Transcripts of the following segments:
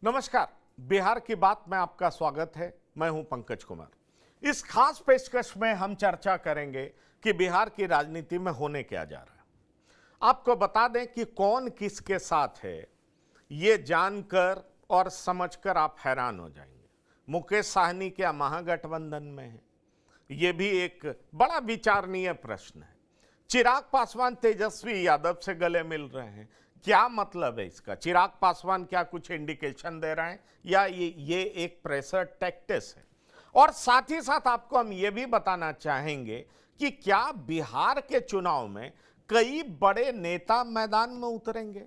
नमस्कार। बिहार की बात में आपका स्वागत है। मैं हूं पंकज कुमार। इस खास पेशकश में हम चर्चा करेंगे कि बिहार की राजनीति में होने क्या जा रहा है। आपको बता दें कि कौन किसके साथ है, ये जानकर और समझकर आप हैरान हो जाएंगे। मुकेश साहनी क्या महागठबंधन में है? ये भी एक बड़ा विचारणीय प्रश्न है। चिराग पासवान तेजस्वी यादव से गले मिल रहे हैं। क्या मतलब है इसका? चिराग पासवान क्या कुछ इंडिकेशन दे रहे हैं या ये एक प्रेशर टैक्टिस है? और साथ ही साथ आपको हम ये भी बताना चाहेंगे कि क्या बिहार के चुनाव में कई बड़े नेता मैदान में उतरेंगे?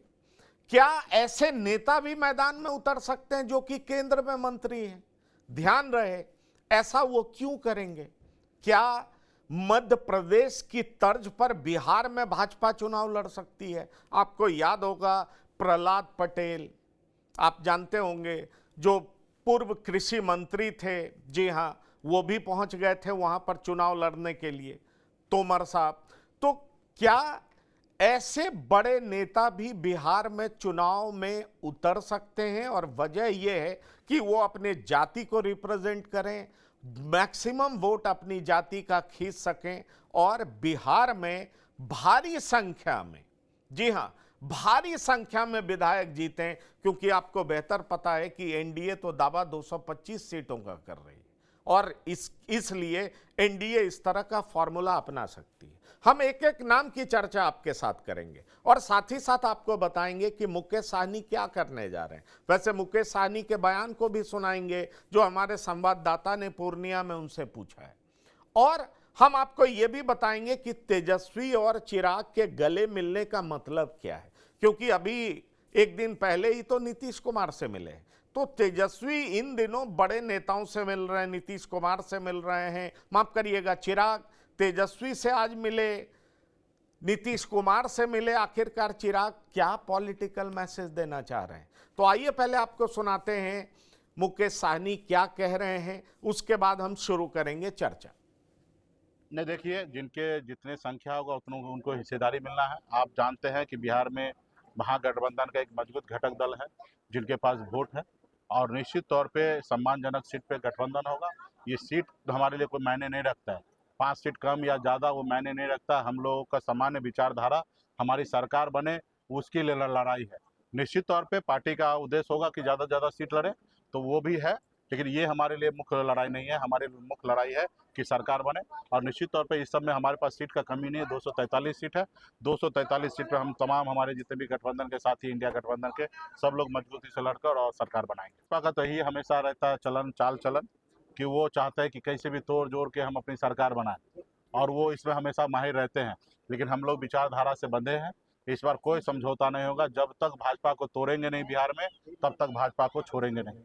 क्या ऐसे नेता भी मैदान में उतर सकते हैं जो कि केंद्र में मंत्री हैं? ध्यान रहे, ऐसा वो क्यों करेंगे? क्या मध्य प्रदेश की तर्ज पर बिहार में भाजपा चुनाव लड़ सकती है? आपको याद होगा प्रहलाद पटेल, आप जानते होंगे, जो पूर्व कृषि मंत्री थे, जी हाँ, वो भी पहुंच गए थे वहां पर चुनाव लड़ने के लिए, तोमर साहब। तो क्या ऐसे बड़े नेता भी बिहार में चुनाव में उतर सकते हैं? और वजह यह है कि वो अपने जाति को रिप्रेजेंट करें, मैक्सिमम वोट अपनी जाति का खींच सकें और बिहार में भारी संख्या में, जी हां, भारी संख्या में विधायक जीतें। क्योंकि आपको बेहतर पता है कि एनडीए तो दावा 225 सीटों का कर रही है और इसलिए एनडीए इस तरह का फॉर्मूला अपना सकती है। हम एक एक नाम की चर्चा आपके साथ करेंगे और साथ ही साथ आपको बताएंगे कि मुकेश साहनी क्या करने जा रहे हैं। वैसे मुकेश साहनी के बयान को भी सुनाएंगे जो हमारे संवाददाता ने पूर्णिया में उनसे पूछा है। और हम आपको यह भी बताएंगे कि तेजस्वी और चिराग के गले मिलने का मतलब क्या है, क्योंकि अभी एक दिन पहले ही तो नीतीश कुमार से मिले। तो तेजस्वी इन दिनों बड़े नेताओं से मिल रहे हैं, नीतीश कुमार से मिल रहे हैं, माफ करिएगा, चिराग तेजस्वी से आज मिले, नीतीश कुमार से मिले। आखिरकार चिराग क्या पॉलिटिकल मैसेज देना चाह रहे हैं? तो आइए पहले आपको सुनाते हैं मुकेश साहनी क्या कह रहे हैं, उसके बाद हम शुरू करेंगे चर्चा। नहीं, देखिए, जिनके जितने संख्या होगा उतनों उनको हिस्सेदारी मिलना है। आप जानते हैं कि बिहार में महागठबंधन का एक मजबूत घटक दल है जिनके पास वोट है और निश्चित तौर पे सम्मानजनक सीट पे गठबंधन होगा। ये सीट हमारे लिए कोई मायने नहीं रखता है, 5 सीट कम या ज़्यादा वो मायने नहीं रखता। हम लोगों का सामान्य विचारधारा हमारी सरकार बने, उसके लिए लड़ाई है। निश्चित तौर पे पार्टी का उद्देश्य होगा कि ज़्यादा से ज़्यादा सीट लड़े, तो वो भी है, लेकिन ये हमारे लिए मुख्य लड़ाई नहीं है। हमारी मुख्य लड़ाई है कि सरकार बने और निश्चित तौर पे इस समय हमारे पास सीट का कमी नहीं है। 243 सीट है। 243 सीट पे हम तमाम हमारे जितने भी गठबंधन के साथी, इंडिया गठबंधन के, सब लोग मजबूती से लड़कर और सरकार बनाएंगे। भाजपा का तो यही हमेशा रहता है चाल चलन कि वो चाहता है कि कैसे भी तोड़ जोड़ के हम अपनी सरकार बनाएं और वो इसमें हमेशा माहिर रहते हैं। लेकिन हम लोग विचारधारा से बंधे हैं। इस बार कोई समझौता नहीं होगा। जब तक भाजपा को तोड़ेंगे नहीं बिहार में, तब तक भाजपा को छोड़ेंगे नहीं।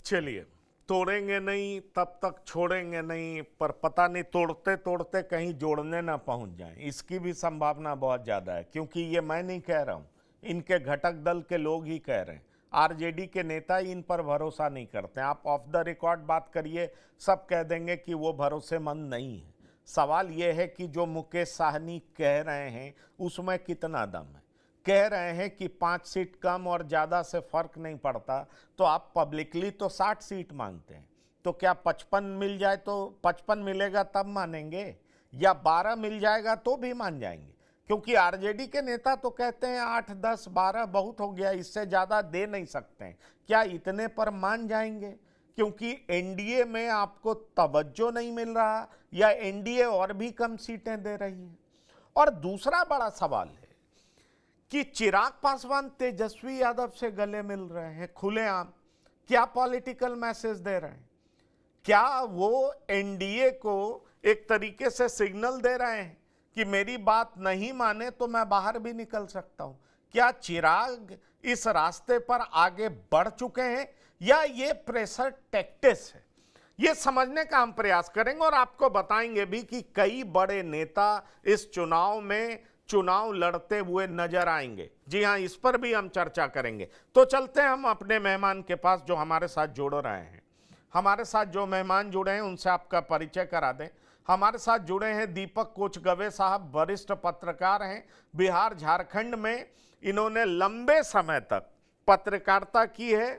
चलिए, तोड़ेंगे नहीं तब तक छोड़ेंगे नहीं, पर पता नहीं तोड़ते तोड़ते कहीं जोड़ने ना पहुंच जाएं, इसकी भी संभावना बहुत ज़्यादा है। क्योंकि ये मैं नहीं कह रहा हूं, इनके घटक दल के लोग ही कह रहे हैं। आरजेडी के नेता इन पर भरोसा नहीं करते। आप ऑफ द रिकॉर्ड बात करिए, सब कह देंगे कि वो भरोसेमंद नहीं है। सवाल यह है कि जो मुकेश साहनी कह रहे हैं उसमें कितना दम है। कह रहे हैं कि 5 सीट कम और ज़्यादा से फर्क नहीं पड़ता, तो आप पब्लिकली तो 60 सीट मांगते हैं। तो क्या 55 मिल जाए तो 55 मिलेगा तब मानेंगे, या 12 मिल जाएगा तो भी मान जाएंगे? क्योंकि आरजेडी के नेता तो कहते हैं 8, 10, 12 बहुत हो गया, इससे ज़्यादा दे नहीं सकते हैं। क्या इतने पर मान जाएंगे? क्योंकि एनडीए में आपको तवज्जो नहीं मिल रहा, या एनडीए और भी कम सीटें दे रही है? और दूसरा बड़ा सवाल है कि चिराग पासवान तेजस्वी यादव से गले मिल रहे हैं खुलेआम। क्या पॉलिटिकल मैसेज दे रहे हैं? क्या वो एनडीए को एक तरीके से सिग्नल दे रहे हैं कि मेरी बात नहीं माने तो मैं बाहर भी निकल सकता हूं? क्या चिराग इस रास्ते पर आगे बढ़ चुके हैं या ये प्रेशर टैक्टिस है? ये समझने का हम प्रयास करेंगे और आपको बताएंगे भी कि कई बड़े नेता इस चुनाव में चुनाव लड़ते हुए नजर आएंगे। जी हां, इस पर भी हम चर्चा करेंगे। तो चलते हैं हम अपने मेहमान के पास जो हमारे साथ जुड़ रहे हैं। हमारे साथ जो मेहमान जुड़े हैं उनसे आपका परिचय करा दें। हमारे साथ जुड़े हैं दीपक कोचगवे साहब, वरिष्ठ पत्रकार हैं। बिहार झारखंड में इन्होंने लंबे समय तक पत्रकारिता की है,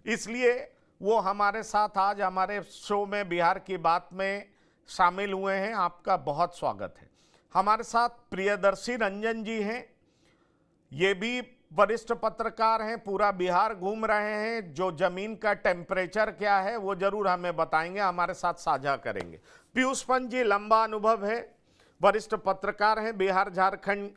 इसलिए वो हमारे साथ आज हमारे शो में बिहार की बात में शामिल हुए हैं। आपका बहुत स्वागत है। हमारे साथ प्रियदर्शी रंजन जी हैं, ये भी वरिष्ठ पत्रकार हैं, पूरा बिहार घूम रहे हैं। जो जमीन का टेम्परेचर क्या है वो जरूर हमें बताएंगे, हमारे साथ साझा करेंगे। पीयूष पंत जी, लंबा अनुभव है, वरिष्ठ पत्रकार हैं, बिहार झारखंड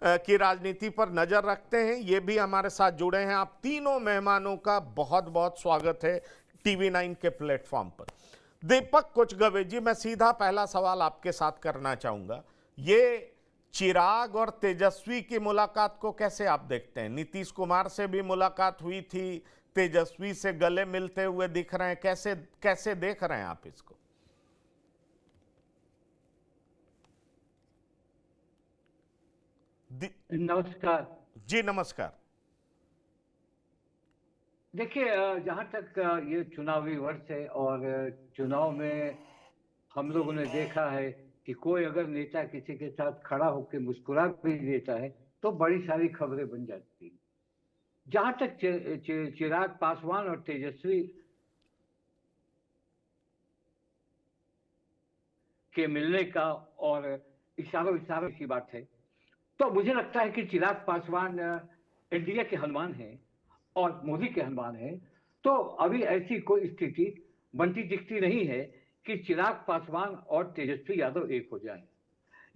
की राजनीति पर नजर रखते हैं, ये भी हमारे साथ जुड़े हैं। आप तीनों मेहमानों का बहुत बहुत स्वागत है TV9 के प्लेटफॉर्म पर। दीपक कुचगवे जी, मैं सीधा पहला सवाल आपके साथ करना चाहूंगा। ये चिराग और तेजस्वी की मुलाकात को कैसे आप देखते हैं? नीतीश कुमार से भी मुलाकात हुई थी, तेजस्वी से गले मिलते हुए दिख रहे हैं, कैसे देख रहे हैं आप इसको? नमस्कार जी नमस्कार। देखिए, जहाँ तक ये चुनावी वर्ष है और चुनाव में हम लोगों ने देखा है कि कोई अगर नेता किसी के साथ खड़ा होकर मुस्कुरा भी देता है तो बड़ी सारी खबरें बन जाती हैं। जहाँ तक चिराग पासवान और तेजस्वी के मिलने का और इशारों की बात है, तो मुझे लगता है कि चिराग पासवान इंडिया के हनुमान हैं और मोदी के हनुमान हैं। तो अभी ऐसी कोई स्थिति बनती दिखती नहीं है कि चिराग पासवान और तेजस्वी यादव एक हो जाएं।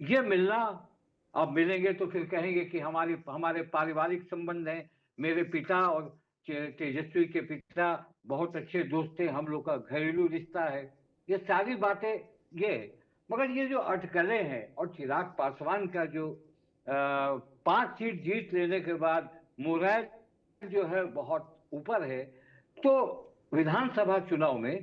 ये मिलना, अब मिलेंगे तो फिर कहेंगे कि हमारे पारिवारिक संबंध हैं, मेरे पिता और तेजस्वी के पिता बहुत अच्छे दोस्त थे, हम लोग का घरेलू रिश्ता है, ये सारी बातें ये है। मगर ये जो अटकलें हैं और चिराग पासवान का जो 5 सीट जीत लेने के बाद मोरल जो है बहुत ऊपर है, तो विधानसभा चुनाव में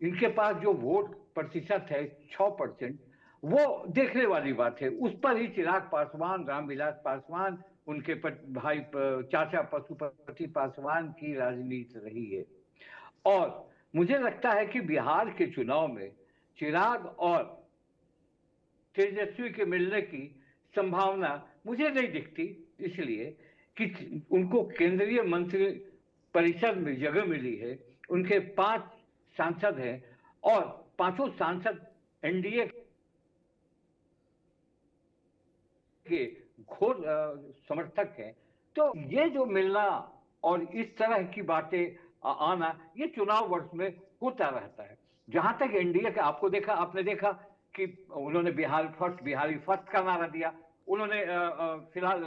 इनके पास जो वोट प्रतिशत है 6%, वो देखने वाली बात है। उस पर ही चिराग पासवान, रामविलास पासवान, उनके भाई चाचा पशुपति पासवान की राजनीति रही है। और मुझे लगता है कि बिहार के चुनाव में चिराग और तेजस्वी के मिलने की संभावना मुझे नहीं दिखती, इसलिए कि उनको केंद्रीय मंत्री परिषद में जगह मिली है, उनके 5 सांसद हैं और 5 सांसद एनडीए के घोर समर्थक हैं। तो ये जो मिलना और इस तरह की बातें आना, ये चुनाव वर्ष में होता रहता है। जहां तक एनडीए का आपने देखा कि उन्होंने बिहारी फर्स्ट का नारा दिया। उन्होंने फिलहाल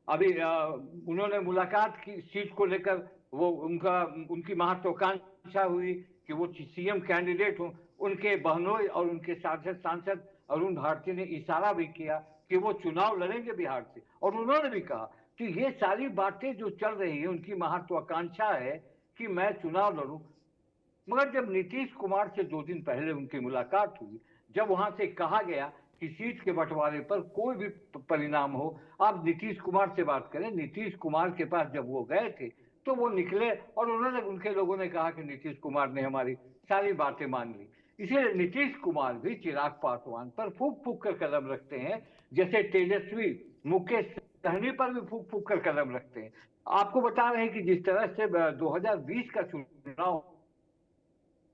अभी उन्होंने मुलाकात की सीट को लेकर, वो उनकी महत्वाकांक्षा हुई कि वो सीएम कैंडिडेट हो। उनके बहनोई और उनके सांसद अरुण भारती ने इशारा भी किया कि वो चुनाव लड़ेंगे बिहार से, और उन्होंने भी कहा कि ये सारी बातें जो चल रही है, उनकी महत्वाकांक्षा है कि मैं चुनाव लड़ूं। मगर जब नीतीश कुमार से 2 दिन पहले उनकी मुलाकात हुई, जब वहां से कहा गया कि सीट के बंटवारे पर कोई भी परिणाम हो, आप नीतीश कुमार से बात करें। नीतीश कुमार के पास जब वो गए थे तो वो निकले और उनके लोगों ने कहा कि नीतीश कुमार ने हमारी सारी बातें मान ली। इसलिए नीतीश कुमार भी चिराग पासवान पर फूक फूक कर कदम रखते हैं, जैसे तेजस्वी मुकेश सहनी पर भी फूक फूक कर कदम रखते हैं। आपको बता रहे हैं कि जिस तरह से 2020 का चुनाव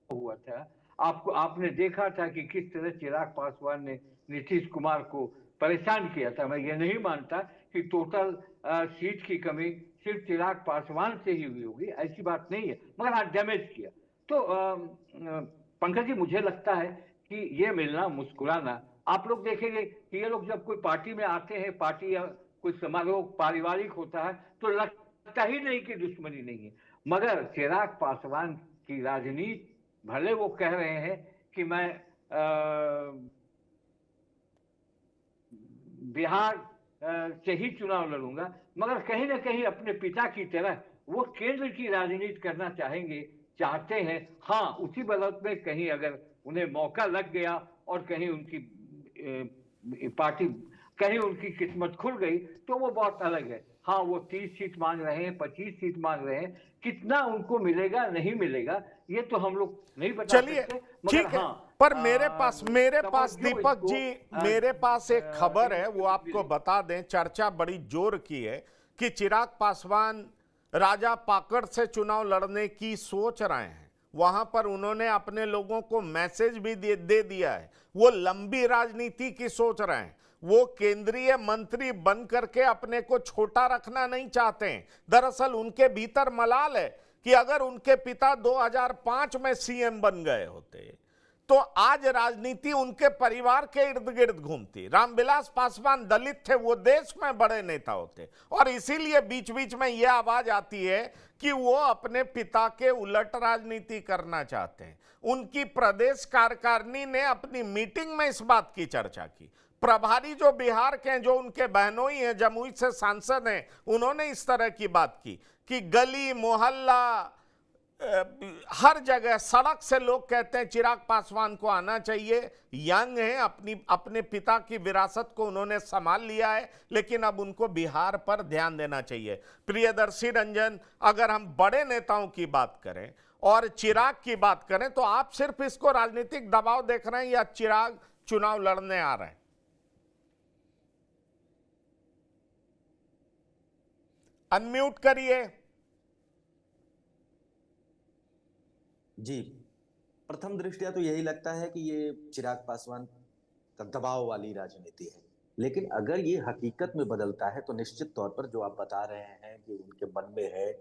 हुआ था, आपने देखा था कि किस तरह चिराग पासवान ने नीतीश कुमार को परेशान किया था। मैं ये नहीं मानता कि टोटल सीट की कमी सिर्फ चिराग पासवान से ही हुई होगी, ऐसी बात नहीं है, मगर हाँ डैमेज किया। तो पंकज जी, मुझे लगता है कि ये मिलना, मुस्कुराना, आप लोग देखेंगे कि ये लोग जब कोई पार्टी में आते हैं, पार्टी या कोई समारोह पारिवारिक होता है, तो लगता ही नहीं कि दुश्मनी नहीं है। मगर चिराग पासवान की राजनीति, भले वो कह रहे हैं कि मैं बिहार से ही चुनाव लड़ूंगा, मगर कहीं ना कहीं अपने पिता की तरह वो केंद्र की राजनीति करना चाहते हैं। हाँ, उसी बदौलत में कहीं अगर उन्हें मौका लग गया और कहीं उनकी पार्टी, कहीं उनकी किस्मत खुल गई, तो वो बहुत अलग है। हाँ, वो 30 सीट मांग रहे हैं, 25 सीट मांग रहे हैं, कितना उनको मिलेगा नहीं मिलेगा ये तो हम लोग नहीं बता चलिए, सकते। ठीक है। हाँ, पर मेरे पास दीपक जी, मेरे पास एक खबर है, वो आपको बता दें। चर्चा बड़ी जोर की है कि चिराग पासवान राजा पाकड़ से चुनाव लड़ने की सोच रहे हैं, वहां पर उन्होंने अपने लोगों को मैसेज भी दे दिया है। वो लंबी राजनीति की सोच रहे हैं। वो केंद्रीय मंत्री बन करके अपने को छोटा रखना नहीं चाहते हैं। दरअसल उनके भीतर मलाल है कि अगर उनके पिता 2005 में सीएम बन गए होते तो आज राजनीति उनके परिवार के इर्द गिर्द घूमती। रामविलास पासवान दलित थे, वो देश में बड़े नेता होते, और इसीलिए बीच बीच में यह आवाज आती है कि वो अपने पिता के उलट राजनीति करना चाहते हैं। उनकी प्रदेश कार्यकारिणी ने अपनी मीटिंग में इस बात की चर्चा की। प्रभारी जो बिहार के हैं, जो उनके बहनोई हैं, जमुई से सांसद हैं, उन्होंने इस तरह की बात की कि गली मोहल्ला हर जगह सड़क से लोग कहते हैं चिराग पासवान को आना चाहिए। यंग है, अपने पिता की विरासत को उन्होंने संभाल लिया है, लेकिन अब उनको बिहार पर ध्यान देना चाहिए। प्रियदर्शी रंजन, अगर हम बड़े नेताओं की बात करें और चिराग की बात करें तो आप सिर्फ इसको राजनीतिक दबाव देख रहे हैं या चिराग चुनाव लड़ने आ रहे हैं? अनम्यूट करिए। जी, प्रथम दृष्टया तो यही लगता है कि ये चिराग पासवान का दबाव वाली राजनीति है, लेकिन अगर ये हकीकत में बदलता है तो निश्चित तौर पर जो आप बता रहे हैं कि उनके मन में है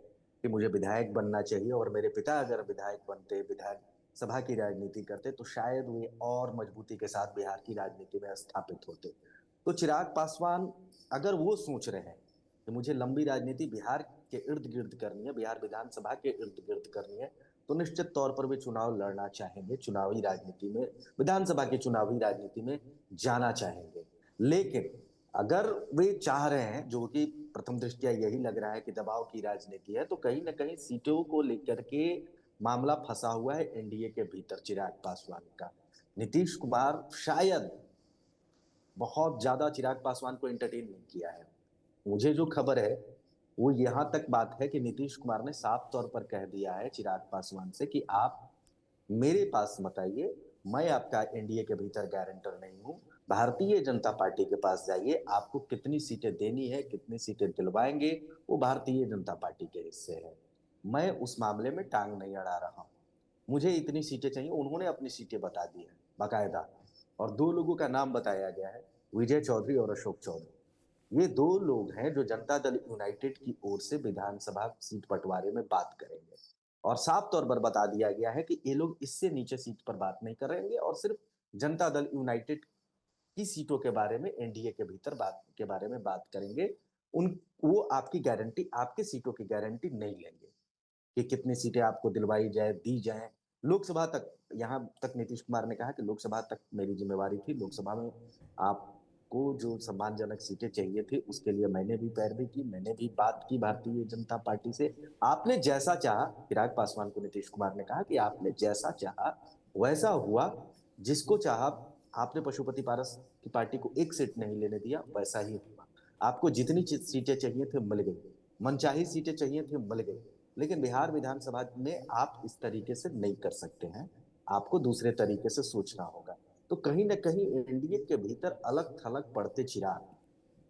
कि मुझे विधायक बनना चाहिए और मेरे पिता अगर विधायक बनते, विधायक सभा की राजनीति करते तो शायद वे और मजबूती के साथ बिहार की राजनीति में स्थापित होते। तो चिराग पासवान अगर वो सोच रहे हैं कि मुझे लंबी राजनीति बिहार के इर्द गिर्द करनी है, बिहार विधानसभा के इर्द गिर्द करनी है, तो निश्चित तौर पर वे चुनाव लड़ना चाहेंगे, चुनावी राजनीति में, विधानसभा की चुनावी राजनीति में जाना चाहेंगे। लेकिन अगर वे चाह रहे हैं, जो कि प्रथम दृष्टया यही लग रहा है कि दबाव की राजनीति है, तो कहीं ना कहीं सीटों को लेकर के मामला फंसा हुआ है एनडीए के भीतर चिराग पासवान का। नीतीश कुमार शायद बहुत ज्यादा चिराग पासवान को एंटरटेन नहीं किया है। मुझे जो खबर है वो यहां तक बात है कि नीतीश कुमार ने साफ तौर पर कह दिया है चिराग पासवान से कि आप मेरे पास मत आइए, मैं आपका एनडीए के भीतर गारंटर नहीं हूं, भारतीय जनता पार्टी के पास जाइए, आपको कितनी सीटें देनी है, कितनी सीटें दिलवाएंगे, वो भारतीय जनता पार्टी के हिस्से है। मैं उस मामले में टांग नहीं अड़ा रहा हूं, मुझे इतनी सीटें चाहिए। उन्होंने अपनी सीटें बता दी है बाकायदा, और दो लोगों का नाम बताया गया है, विजय चौधरी और अशोक चौधरी। ये दो लोग हैं जो जनता दल यूनाइटेड की ओर से विधानसभा सीट बंटवारे में बात करेंगे, और साफ तौर पर बता दिया गया है कि ये लोग इससे नीचे सीट पर बात नहीं करेंगे और सिर्फ जनता दल यूनाइटेड की सीटों के बारे में, एनडीए के भीतर बात के बारे में बात करेंगे। वो आपकी गारंटी, आपके सीटों की गारंटी नहीं लेंगे कि कितनी सीटें आपको दिलवाई जाए, दी जाए। लोकसभा तक, यहाँ तक नीतीश कुमार ने कहा कि लोकसभा तक मेरी जिम्मेवारी थी, लोकसभा में आप को जो सम्मानजनक सीटें चाहिए थी उसके लिए मैंने भी पैरवी की, मैंने भी बात की भारतीय जनता पार्टी से। आपने जैसा चाहा, चिराग पासवान को नीतीश कुमार ने कहा कि आपने जैसा चाहा वैसा हुआ, जिसको चाहा आपने पशुपति पारस की पार्टी को एक सीट नहीं लेने दिया, वैसा ही हुआ। आपको जितनी सीटें चाहिए थे मिल गई, मनचाही सीटें चाहिए थी मिल गई, लेकिन बिहार विधानसभा में आप इस तरीके से नहीं कर सकते हैं, आपको दूसरे तरीके से सोचना होगा। तो कहीं ना कहीं एनडीए के भीतर अलग थलग पड़ते चिराग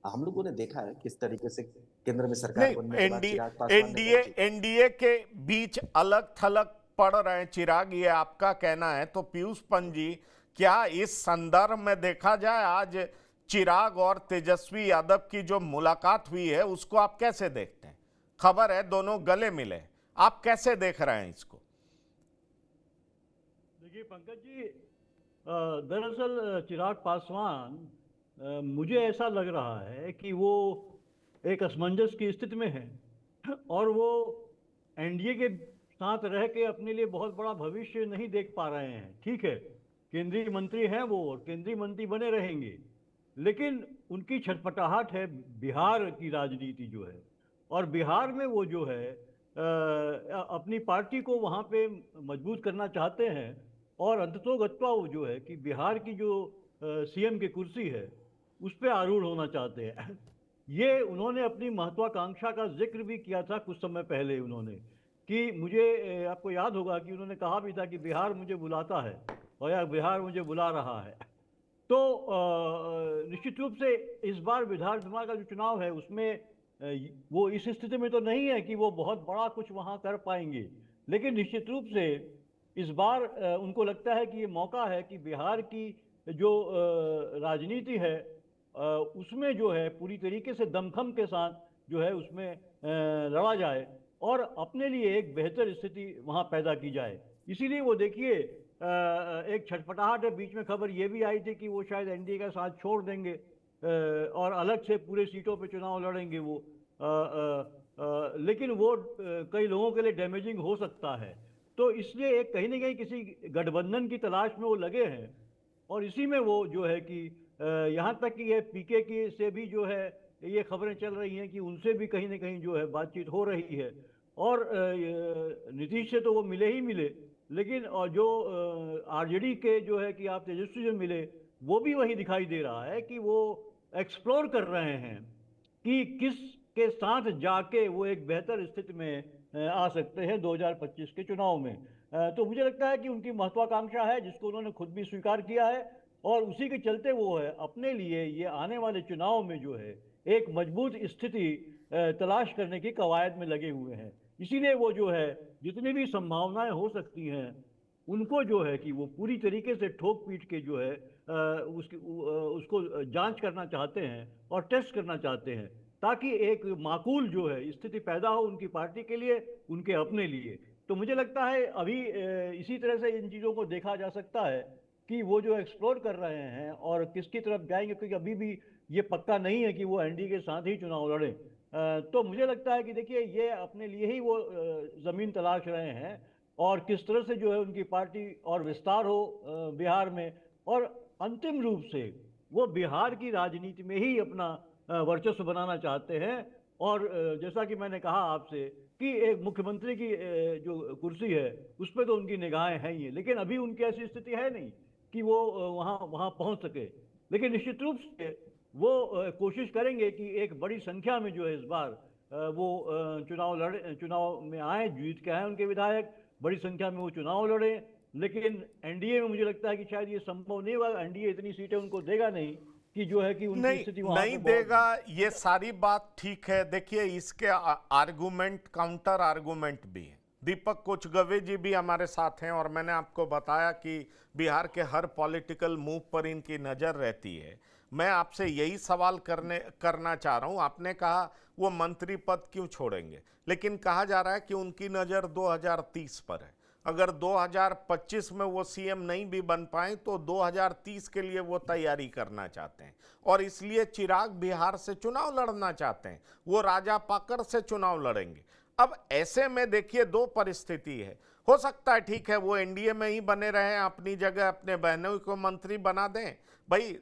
हम लोगों ने देखा है किस तरीके से केंद्र में सरकार बनने के बाद चिराग पासवान ने एनडीए के बीच अलग थलग पड़ रहे हैं चिराग, ये आपका कहना है। तो पीयूष पंत जी, क्या इस संदर्भ में देखा जाए आज चिराग और तेजस्वी यादव की जो मुलाकात हुई है उसको आप कैसे देखते हैं? खबर है दोनों गले मिले, आप कैसे देख रहे हैं इसको? देखिए पंकज जी, दरअसल चिराग पासवान, मुझे ऐसा लग रहा है कि वो एक असमंजस की स्थिति में है और वो एनडीए के साथ रह के अपने लिए बहुत बड़ा भविष्य नहीं देख पा रहे हैं। ठीक है, केंद्रीय मंत्री हैं वो और केंद्रीय मंत्री बने रहेंगे, लेकिन उनकी छटपटाहट है बिहार की राजनीति जो है, और बिहार में वो जो है अपनी पार्टी को वहाँ पे मजबूत करना चाहते हैं, और अंततोगत्वा वो जो है कि बिहार की जो सीएम की कुर्सी है उस पर आरूढ़ होना चाहते हैं। ये उन्होंने अपनी महत्वाकांक्षा का जिक्र भी किया था कुछ समय पहले उन्होंने, कि मुझे, आपको याद होगा कि उन्होंने कहा भी था कि बिहार मुझे बुलाता है और या बिहार मुझे बुला रहा है। तो निश्चित रूप से इस बार विधानसभा का जो चुनाव है उसमें वो इस स्थिति में तो नहीं है कि वो बहुत बड़ा कुछ वहाँ कर पाएंगे, लेकिन निश्चित रूप से इस बार उनको लगता है कि ये मौका है कि बिहार की जो राजनीति है उसमें जो है पूरी तरीके से दमखम के साथ जो है उसमें लड़ा जाए और अपने लिए एक बेहतर स्थिति वहाँ पैदा की जाए। इसीलिए वो देखिए एक छटपटाहट है, बीच में खबर ये भी आई थी कि वो शायद एनडीए का साथ छोड़ देंगे और अलग से पूरे सीटों पे चुनाव लड़ेंगे वो, लेकिन वो कई लोगों के लिए डैमेजिंग हो सकता है। तो इसलिए एक कहीं ना कहीं किसी गठबंधन की तलाश में वो लगे हैं और इसी में वो जो है कि यहाँ तक कि ये पीके की से भी जो है ये खबरें चल रही हैं कि उनसे भी कहीं ना कहीं जो है बातचीत हो रही है और नीतीश से तो वो मिले ही मिले, लेकिन और जो आरजेडी के जो है कि आप तेजस्वी से मिले वो भी वही दिखाई दे रहा है कि वो एक्सप्लोर कर रहे हैं कि किस के साथ जाके वो एक बेहतर स्थिति में आ सकते हैं 2025 के चुनाव में। तो मुझे लगता है कि उनकी महत्वाकांक्षा है जिसको उन्होंने खुद भी स्वीकार किया है और उसी के चलते वो है अपने लिए ये आने वाले चुनाव में जो है एक मजबूत स्थिति तलाश करने की कवायद में लगे हुए हैं। इसीलिए वो जो है जितनी भी संभावनाएं हो सकती हैं उनको जो है कि वो पूरी तरीके से ठोक पीट के जो है उसको जांच करना चाहते हैं और टेस्ट करना चाहते हैं ताकि एक माकूल जो है स्थिति पैदा हो उनकी पार्टी के लिए, उनके अपने लिए। तो मुझे लगता है अभी इसी तरह से इन चीज़ों को देखा जा सकता है कि वो जो एक्सप्लोर कर रहे हैं और किसकी तरफ जाएंगे, क्योंकि अभी भी ये पक्का नहीं है कि वो एनडीए के साथ ही चुनाव लड़े। तो मुझे लगता है कि देखिए ये अपने लिए ही वो ज़मीन तलाश रहे हैं और किस तरह से जो है उनकी पार्टी और विस्तार हो बिहार में, और अंतिम रूप से वो बिहार की राजनीति में ही अपना वर्चस्व बनाना चाहते हैं। और जैसा कि मैंने कहा आपसे कि एक मुख्यमंत्री की जो कुर्सी है उस पर तो उनकी निगाहें हैं ही, लेकिन अभी उनकी ऐसी स्थिति है नहीं कि वो वहाँ पहुँच सके। लेकिन निश्चित रूप से वो कोशिश करेंगे कि एक बड़ी संख्या में जो है इस बार वो चुनाव में आए, जीत के आए उनके विधायक, बड़ी संख्या में वो चुनाव लड़े। लेकिन एनडीए में मुझे लगता है कि शायद ये संभव नहीं होगा, एनडीए इतनी सीटें उनको देगा नहीं कि जो है कि उनकी स्थिति नहीं देगा। ये सारी बात ठीक है। देखिए इसके आर्गुमेंट, काउंटर आर्गुमेंट भी है। दीपक कोचगवे जी भी हमारे साथ हैं और मैंने आपको बताया कि बिहार के हर पॉलिटिकल मूव पर इनकी नज़र रहती है। मैं आपसे यही सवाल करना चाह रहा हूं। आपने कहा वो मंत्री पद क्यों छोड़ेंगे, लेकिन कहा जा रहा है कि उनकी नज़र 2030 पर है। अगर 2025 में वो सीएम नहीं भी बन पाए तो 2030 के लिए वो तैयारी करना चाहते हैं और इसलिए चिराग बिहार से चुनाव लड़ना चाहते हैं। वो राजा पाकर से चुनाव लड़ेंगे। अब ऐसे में देखिए दो परिस्थिति है। हो सकता है ठीक है वो एनडीए में ही बने रहें, अपनी जगह अपने बहनों को मंत्री बना दें। भाई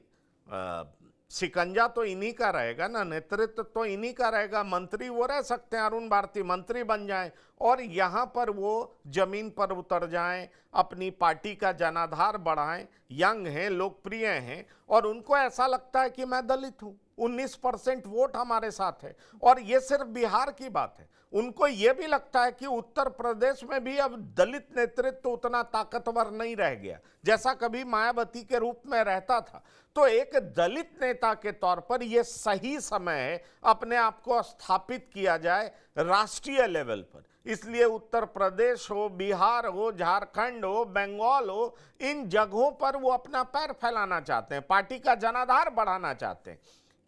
शिकंजा तो इन्हीं का रहेगा ना, नेतृत्व तो इन्हीं का रहेगा। मंत्री वो रह सकते हैं, अरुण भारती मंत्री बन जाएं और यहाँ पर वो जमीन पर उतर जाएं, अपनी पार्टी का जनाधार बढ़ाएं। यंग हैं, लोकप्रिय हैं और उनको ऐसा लगता है कि मैं दलित हूँ, 19% वोट हमारे साथ है। और ये सिर्फ बिहार की बात है, उनको ये भी लगता है कि उत्तर प्रदेश में भी अब दलित नेतृत्व उतना ताकतवर नहीं रह गया जैसा कभी मायावती के रूप में रहता था। तो एक दलित नेता के तौर पर यह सही समय है अपने आप को स्थापित किया जाए राष्ट्रीय लेवल पर। इसलिए उत्तर प्रदेश हो, बिहार हो, झारखंड हो, बंगाल हो, इन जगहों पर वो अपना पैर फैलाना चाहते हैं, पार्टी का जनाधार बढ़ाना चाहते हैं।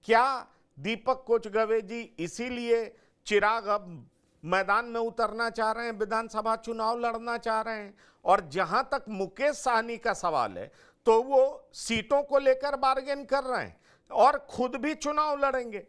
क्या दीपक कोचगवे जी इसीलिए चिराग अब मैदान में उतरना चाह रहे हैं, विधानसभा चुनाव लड़ना चाह रहे हैं? और जहां तक मुकेश साहनी का सवाल है तो वो सीटों को लेकर बार्गेन कर रहे हैं और खुद भी चुनाव लड़ेंगे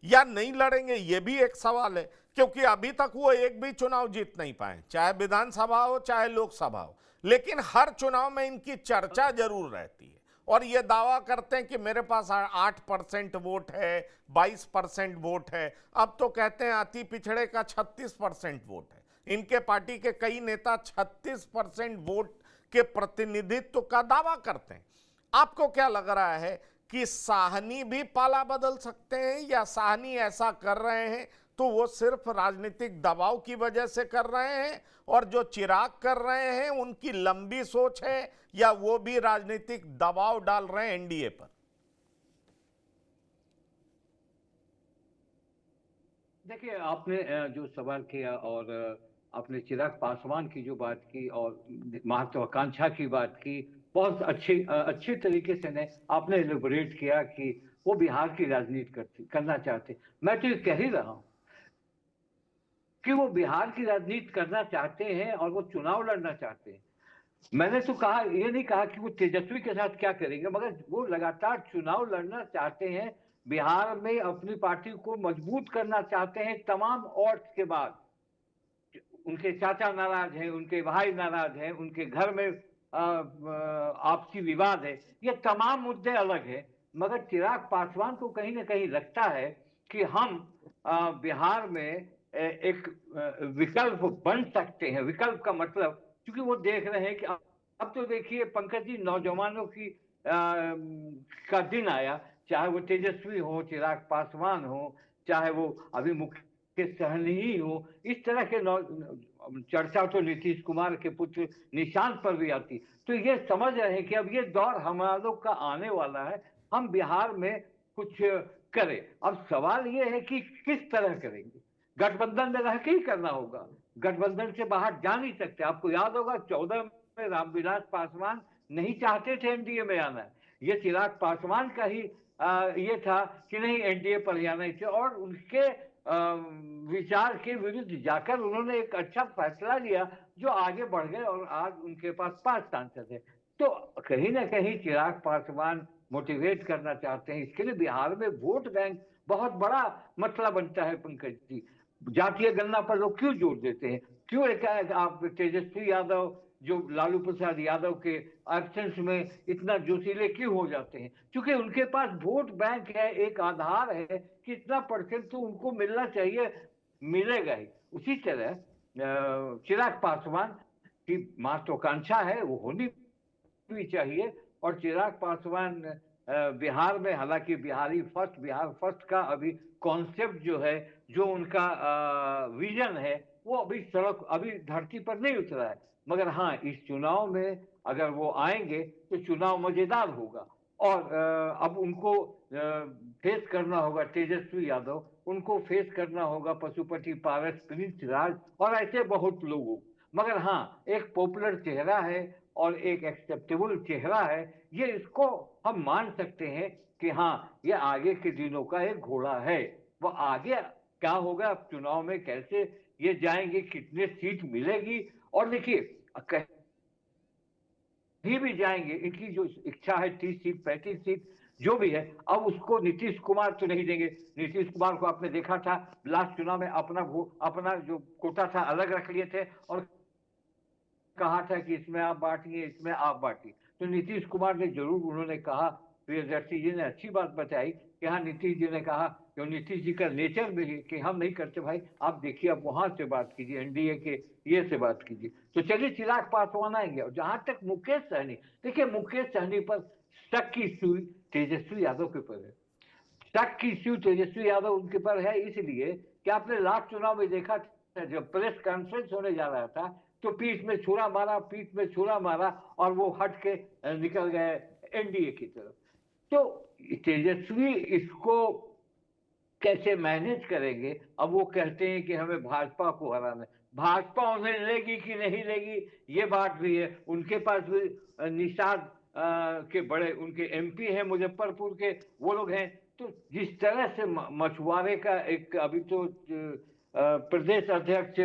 या नहीं लड़ेंगे, ये भी एक सवाल है, क्योंकि अभी तक वो एक भी चुनाव जीत नहीं पाए, चाहे विधानसभा हो चाहे लोकसभा हो। लेकिन हर चुनाव में इनकी चर्चा जरूर रहती है और ये दावा करते हैं कि मेरे पास 8% वोट है, 22% वोट है। अब तो कहते हैं अति पिछड़े का 36% वोट है। इनके पार्टी के कई नेता 36% वोट के प्रतिनिधित्व का दावा करते हैं। आपको क्या लग रहा है कि साहनी भी पाला बदल सकते हैं, या साहनी ऐसा कर रहे हैं तो वो सिर्फ राजनीतिक दबाव की वजह से कर रहे हैं, और जो चिराग कर रहे हैं उनकी लंबी सोच है, या वो भी राजनीतिक दबाव डाल रहे हैं एनडीए पर? देखिए, आपने जो सवाल किया और आपने चिराग पासवान की जो बात की और महत्वाकांक्षा की बात की, बहुत अच्छे तरीके से ने आपने एलिबोरेट किया कि वो बिहार की राजनीति करना चाहते। मैं तो ये कह ही रहा हूँ कि वो बिहार की राजनीति करना चाहते हैं और वो चुनाव लड़ना चाहते हैं। मैंने तो कहा, ये नहीं कहा कि वो तेजस्वी के साथ क्या करेंगे, मगर वो लगातार चुनाव लड़ना चाहते हैं, बिहार में अपनी पार्टी को मजबूत करना चाहते हैं। तमाम ऑड्स के बाद उनके चाचा नाराज हैं, उनके भाई नाराज हैं, उनके घर में आपसी विवाद है, ये तमाम मुद्दे अलग हैं, मगर चिराग पासवान को कहीं ना कहीं लगता है कि हम बिहार में एक विकल्प बन सकते हैं। विकल्प का मतलब, क्योंकि वो देख रहे हैं कि अब तो देखिए पंकज जी, नौजवानों की का दिन आया, चाहे वो तेजस्वी हो, चिराग पासवान हो, चाहे वो अभी मुकेश सहनी ही हो, इस तरह के चर्चा तो नीतीश कुमार के पुत्र निशांत पर भी आती। तो ये समझ रहे हैं कि अब ये दौर हमारा लोग का आने वाला है, हम बिहार में कुछ करें। अब सवाल ये है कि किस तरह करेंगे। गठबंधन में रह के ही करना होगा, गठबंधन से बाहर जा नहीं सकते। आपको याद होगा 14 में रामविलास पासवान नहीं चाहते थे एनडीए में आना, ये चिराग पासवान का ही ये था कि नहीं एनडीए पर आना ही थे, और उनके विचार के विरुद्ध जाकर उन्होंने एक अच्छा फैसला लिया जो आगे बढ़ गए और आज उनके पास 5 सांसद है। तो कहीं ना कहीं चिराग पासवान मोटिवेट करना चाहते हैं, इसके लिए बिहार में वोट बैंक बहुत बड़ा मसला बनता है। पंकज जी, जातीय गणना पर लोग क्यों जोर देते हैं? क्यों एक आप तेजस्वी यादव जो लालू प्रसाद यादव के एब्सेंस में इतना जोशीले क्यों हो जाते हैं? क्योंकि उनके पास वोट बैंक है, एक आधार है कि इतना परसेंट तो उनको मिलना चाहिए, मिलेगा ही। उसी तरह चिराग पासवान की महत्वाकांक्षा है, वो होनी भी चाहिए। और चिराग पासवान बिहार में, हालांकि बिहार फर्स्ट का अभी कॉन्सेप्ट जो है, जो उनका विजन है, वो अभी धरती पर नहीं उतरा है। मगर हाँ, इस चुनाव में अगर वो आएंगे तो चुनाव मजेदार होगा। और अब उनको फेस करना होगा तेजस्वी यादव, उनको फेस करना होगा पशुपति पारस, प्रिंस राज और ऐसे बहुत लोगों। मगर हाँ, एक पॉपुलर चेहरा है और एक एक्सेप्टेबल चेहरा है, ये इसको हम मान सकते हैं कि हाँ, ये आगे के दिनों का एक घोड़ा है। वो आगे क्या होगा चुनाव में, कैसे ये जाएंगे, कितने सीट मिलेगी। और देखिए, कहीं भी जाएंगे, इनकी जो इच्छा है 30 सीट 35 सीट जो भी है, अब उसको नीतीश कुमार तो नहीं देंगे। नीतीश कुमार को आपने देखा था लास्ट चुनाव में अपना जो कोटा था अलग रख लिए थे और कहा था कि इसमें आप बांटिए, इसमें आप बांटिए। तो नीतीश कुमार ने जरूर, उन्होंने कहा, प्रियदर्शी जी ने अच्छी बात बताई कि हाँ, नीतीश जी ने कहा, जो नीतीश जी का नेचर भी है कि हम नहीं करते भाई, आप देखिए, आप वहां से बात कीजिए, एनडीए के ये से बात कीजिए। तो चलिए, चिराग पासवान आएंगे। और जहां तक मुकेश सहनी, देखिए मुकेश सहनी पर शक की सुई तेजस्वी यादव के पर है। शक की सुई तेजस्वी यादव उनके पर है इसलिए कि आपने लास्ट चुनाव में देखा था, जब प्रेस कॉन्फ्रेंस होने जा रहा था तो पीठ में छुरा मारा और वो हट के निकल गए एनडीए की तरफ। तो तेजस्वी इसको कैसे मैनेज करेंगे? अब वो कहते हैं कि हमें भाजपा को हराना है। भाजपा उन्हें लेगी कि नहीं लेगी, ये बात भी है। उनके पास भी निषाद के बड़े उनके एमपी हैं मुजफ्फरपुर के, वो लोग हैं। तो जिस तरह से मछुआरे का एक, अभी तो प्रदेश अध्यक्ष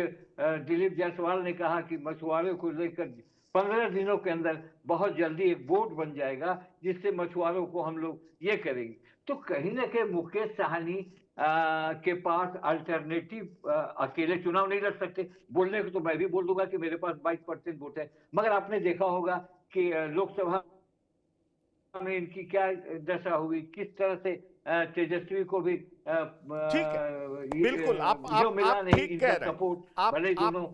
दिलीप जायसवाल ने कहा कि मछुआरों को लेकर 15 दिनों के अंदर बहुत जल्दी एक बोर्ड बन जाएगा जिससे मछुआरों को हम लोग ये करेंगे। तो कहीं ना कहीं मुकेश सहनी के पास अल्टरनेटिव, अकेले चुनाव नहीं लड़ सकते। बोलने को तो मैं भी बोल दूंगा कि मेरे पास 22% वोट है, मगर आपने देखा होगा कि लोकसभा में इनकी क्या दशा हुई, किस तरह से तेजस्वी को भी ठीक है, बिल्कुल आप मिला नहीं ठीक इनका कह रहे सपोर्ट, हैं। भले दोनों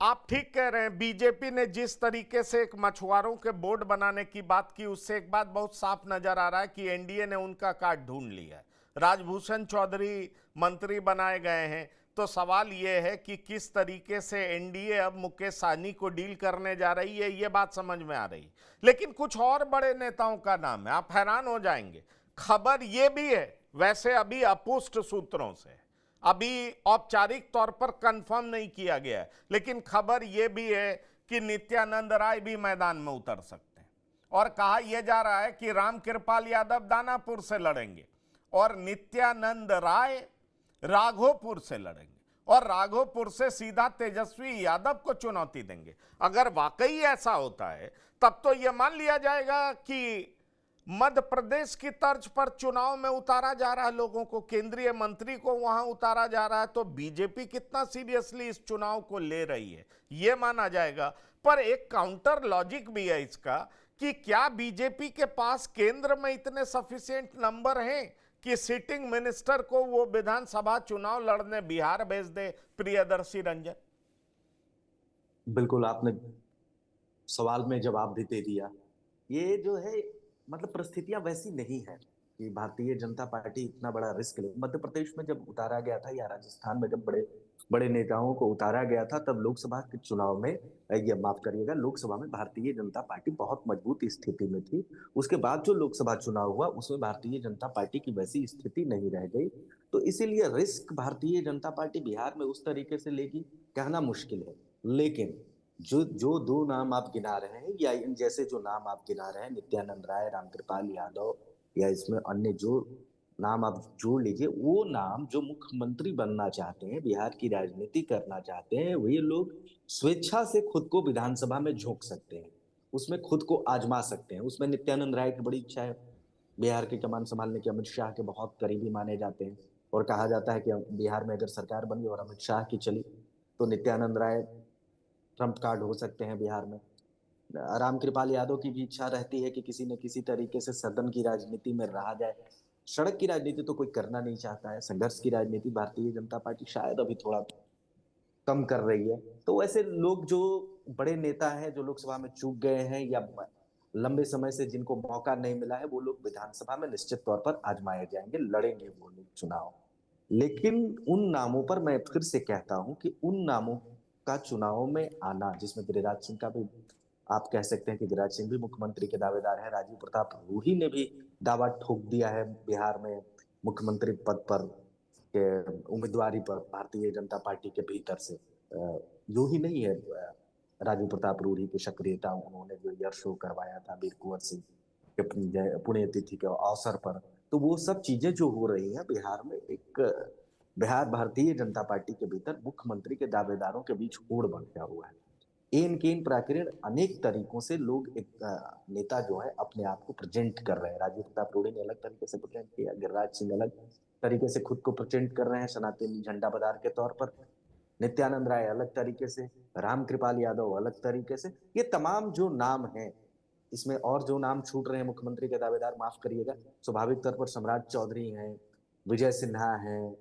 आप ठीक कह रहे हैं। बीजेपी ने जिस तरीके से एक मछुआरों के बोर्ड बनाने की बात की, उससे एक बात बहुत साफ नजर आ रहा है कि एनडीए ने उनका कार्ड ढूंढ लिया है। राजभूषण चौधरी मंत्री बनाए गए हैं। तो सवाल यह है कि किस तरीके से एनडीए अब मुकेश सहनी को डील करने जा रही है, ये बात समझ में आ रही। लेकिन कुछ और बड़े नेताओं का नाम है, आप हैरान हो जाएंगे। खबर ये भी है, वैसे अभी अपुष्ट सूत्रों से, अभी औपचारिक तौर पर कंफर्म नहीं किया गया है, लेकिन खबर यह भी है कि नित्यानंद राय भी मैदान में उतर सकते हैं। और कहा यह जा रहा है कि रामकृपाल यादव दानापुर से लड़ेंगे और नित्यानंद राय राघोपुर से लड़ेंगे और राघोपुर से सीधा तेजस्वी यादव को चुनौती देंगे। अगर वाकई ऐसा होता है तब तो यह मान लिया जाएगा कि मध्य प्रदेश की तर्ज पर चुनाव में उतारा जा रहा है लोगों को, केंद्रीय मंत्री को वहां उतारा जा रहा है। तो बीजेपी कितना सीरियसली इस चुनाव को ले रही है यह माना जाएगा। पर एक काउंटर लॉजिक भी है इसका कि क्या बीजेपी के पास केंद्र में इतने सफिशिएंट नंबर हैं कि सिटिंग मिनिस्टर को वो विधानसभा चुनाव लड़ने बिहार भेज दे? प्रियदर्शी रंजन, बिल्कुल आपने सवाल में जवाब भी दे दिया। ये जो है मतलब परिस्थितियां वैसी नहीं है कि भारतीय जनता पार्टी इतना बड़ा रिस्क ले। मध्य प्रदेश में जब उतारा गया था या राजस्थान में जब बड़े बड़े नेताओं को उतारा गया था, तब लोकसभा के चुनाव में, ये माफ करिएगा, लोकसभा में भारतीय जनता पार्टी बहुत मजबूत स्थिति में थी। उसके बाद जो लोकसभा चुनाव हुआ उसमें भारतीय जनता पार्टी की वैसी स्थिति नहीं रह गई। तो इसीलिए रिस्क भारतीय जनता पार्टी बिहार में उस तरीके से लेगी कहना मुश्किल है। लेकिन जो जो दो नाम आप गिना रहे हैं या इन जैसे जो नाम आप गिना रहे हैं, नित्यानंद राय, रामकृपाल यादव, या इसमें अन्य जो नाम आप जोड़ लीजिए, वो नाम जो मुख्यमंत्री बनना चाहते हैं, बिहार की राजनीति करना चाहते हैं, वे लोग स्वेच्छा से खुद को विधानसभा में झोंक सकते हैं, उसमें खुद को आजमा सकते हैं। उसमें नित्यानंद राय की बड़ी इच्छा है। बिहार की कमान संभालने के अमित शाह के बहुत करीबी माने जाते हैं और कहा जाता है कि बिहार में अगर सरकार बनी और अमित शाह की चली तो नित्यानंद राय ट्रम्प कार्ड हो सकते हैं बिहार में। रामकृपाल यादव की भी इच्छा रहती है कि किसी न किसी तरीके से सदन की राजनीति में रहा जाए। सड़क की राजनीति तो कोई करना नहीं चाहता है, संघर्ष की राजनीति भारतीय जनता पार्टी शायद अभी थोड़ा कम कर रही है। तो ऐसे लोग जो बड़े नेता हैं, जो लोकसभा में चूक गए हैं या लंबे समय से जिनको मौका नहीं मिला है, वो लोग विधानसभा में निश्चित तौर पर आजमाए जाएंगे, लड़ेंगे वो लोग चुनाव। लेकिन उन नामों पर मैं फिर से कहता हूं कि उन नामों का चुनाव में आना, जिसमें गिरिराज सिंह का भी आप कह सकते हैं कि गिरिराज सिंह भी मुख्यमंत्री के दावेदार हैं, राजीव प्रताप रूढ़ी ने भी दावा ठोक दिया है बिहार में मुख्यमंत्री पद पर के उम्मीदवारी पर भारतीय जनता पार्टी के भीतर से। यूं ही नहीं है, राजीव प्रताप रूढ़ी की सक्रियता, उन्होंने जो एयर शो करवाया था वीर कुंवर सिंह के पुण्यतिथि के अवसर पर, तो वो सब चीजें जो हो रही हैं बिहार में, एक बिहार भारतीय जनता पार्टी के भीतर मुख्यमंत्री के दावेदारों के बीच होड़ बन गया हुआ है। इन केन प्राकीर्ण अनेक तरीकों से लोग एक नेता जो है अपने आप को प्रेजेंट कर रहे हैं। राजीव प्रताप रूढ़ी ने अलग तरीके से प्रेजेंट किया, गिरिराज सिंह अलग तरीके से खुद को प्रेजेंट कर रहे हैं सनातनी झंडा बदार के तौर पर, नित्यानंद राय अलग तरीके से, रामकृपाल यादव अलग तरीके से। ये तमाम जो नाम हैं, इसमें और जो नाम छूट रहे हैं मुख्यमंत्री के दावेदार, माफ करिएगा, स्वाभाविक तौर पर सम्राट चौधरी हैं, विजय सिन्हा हैं,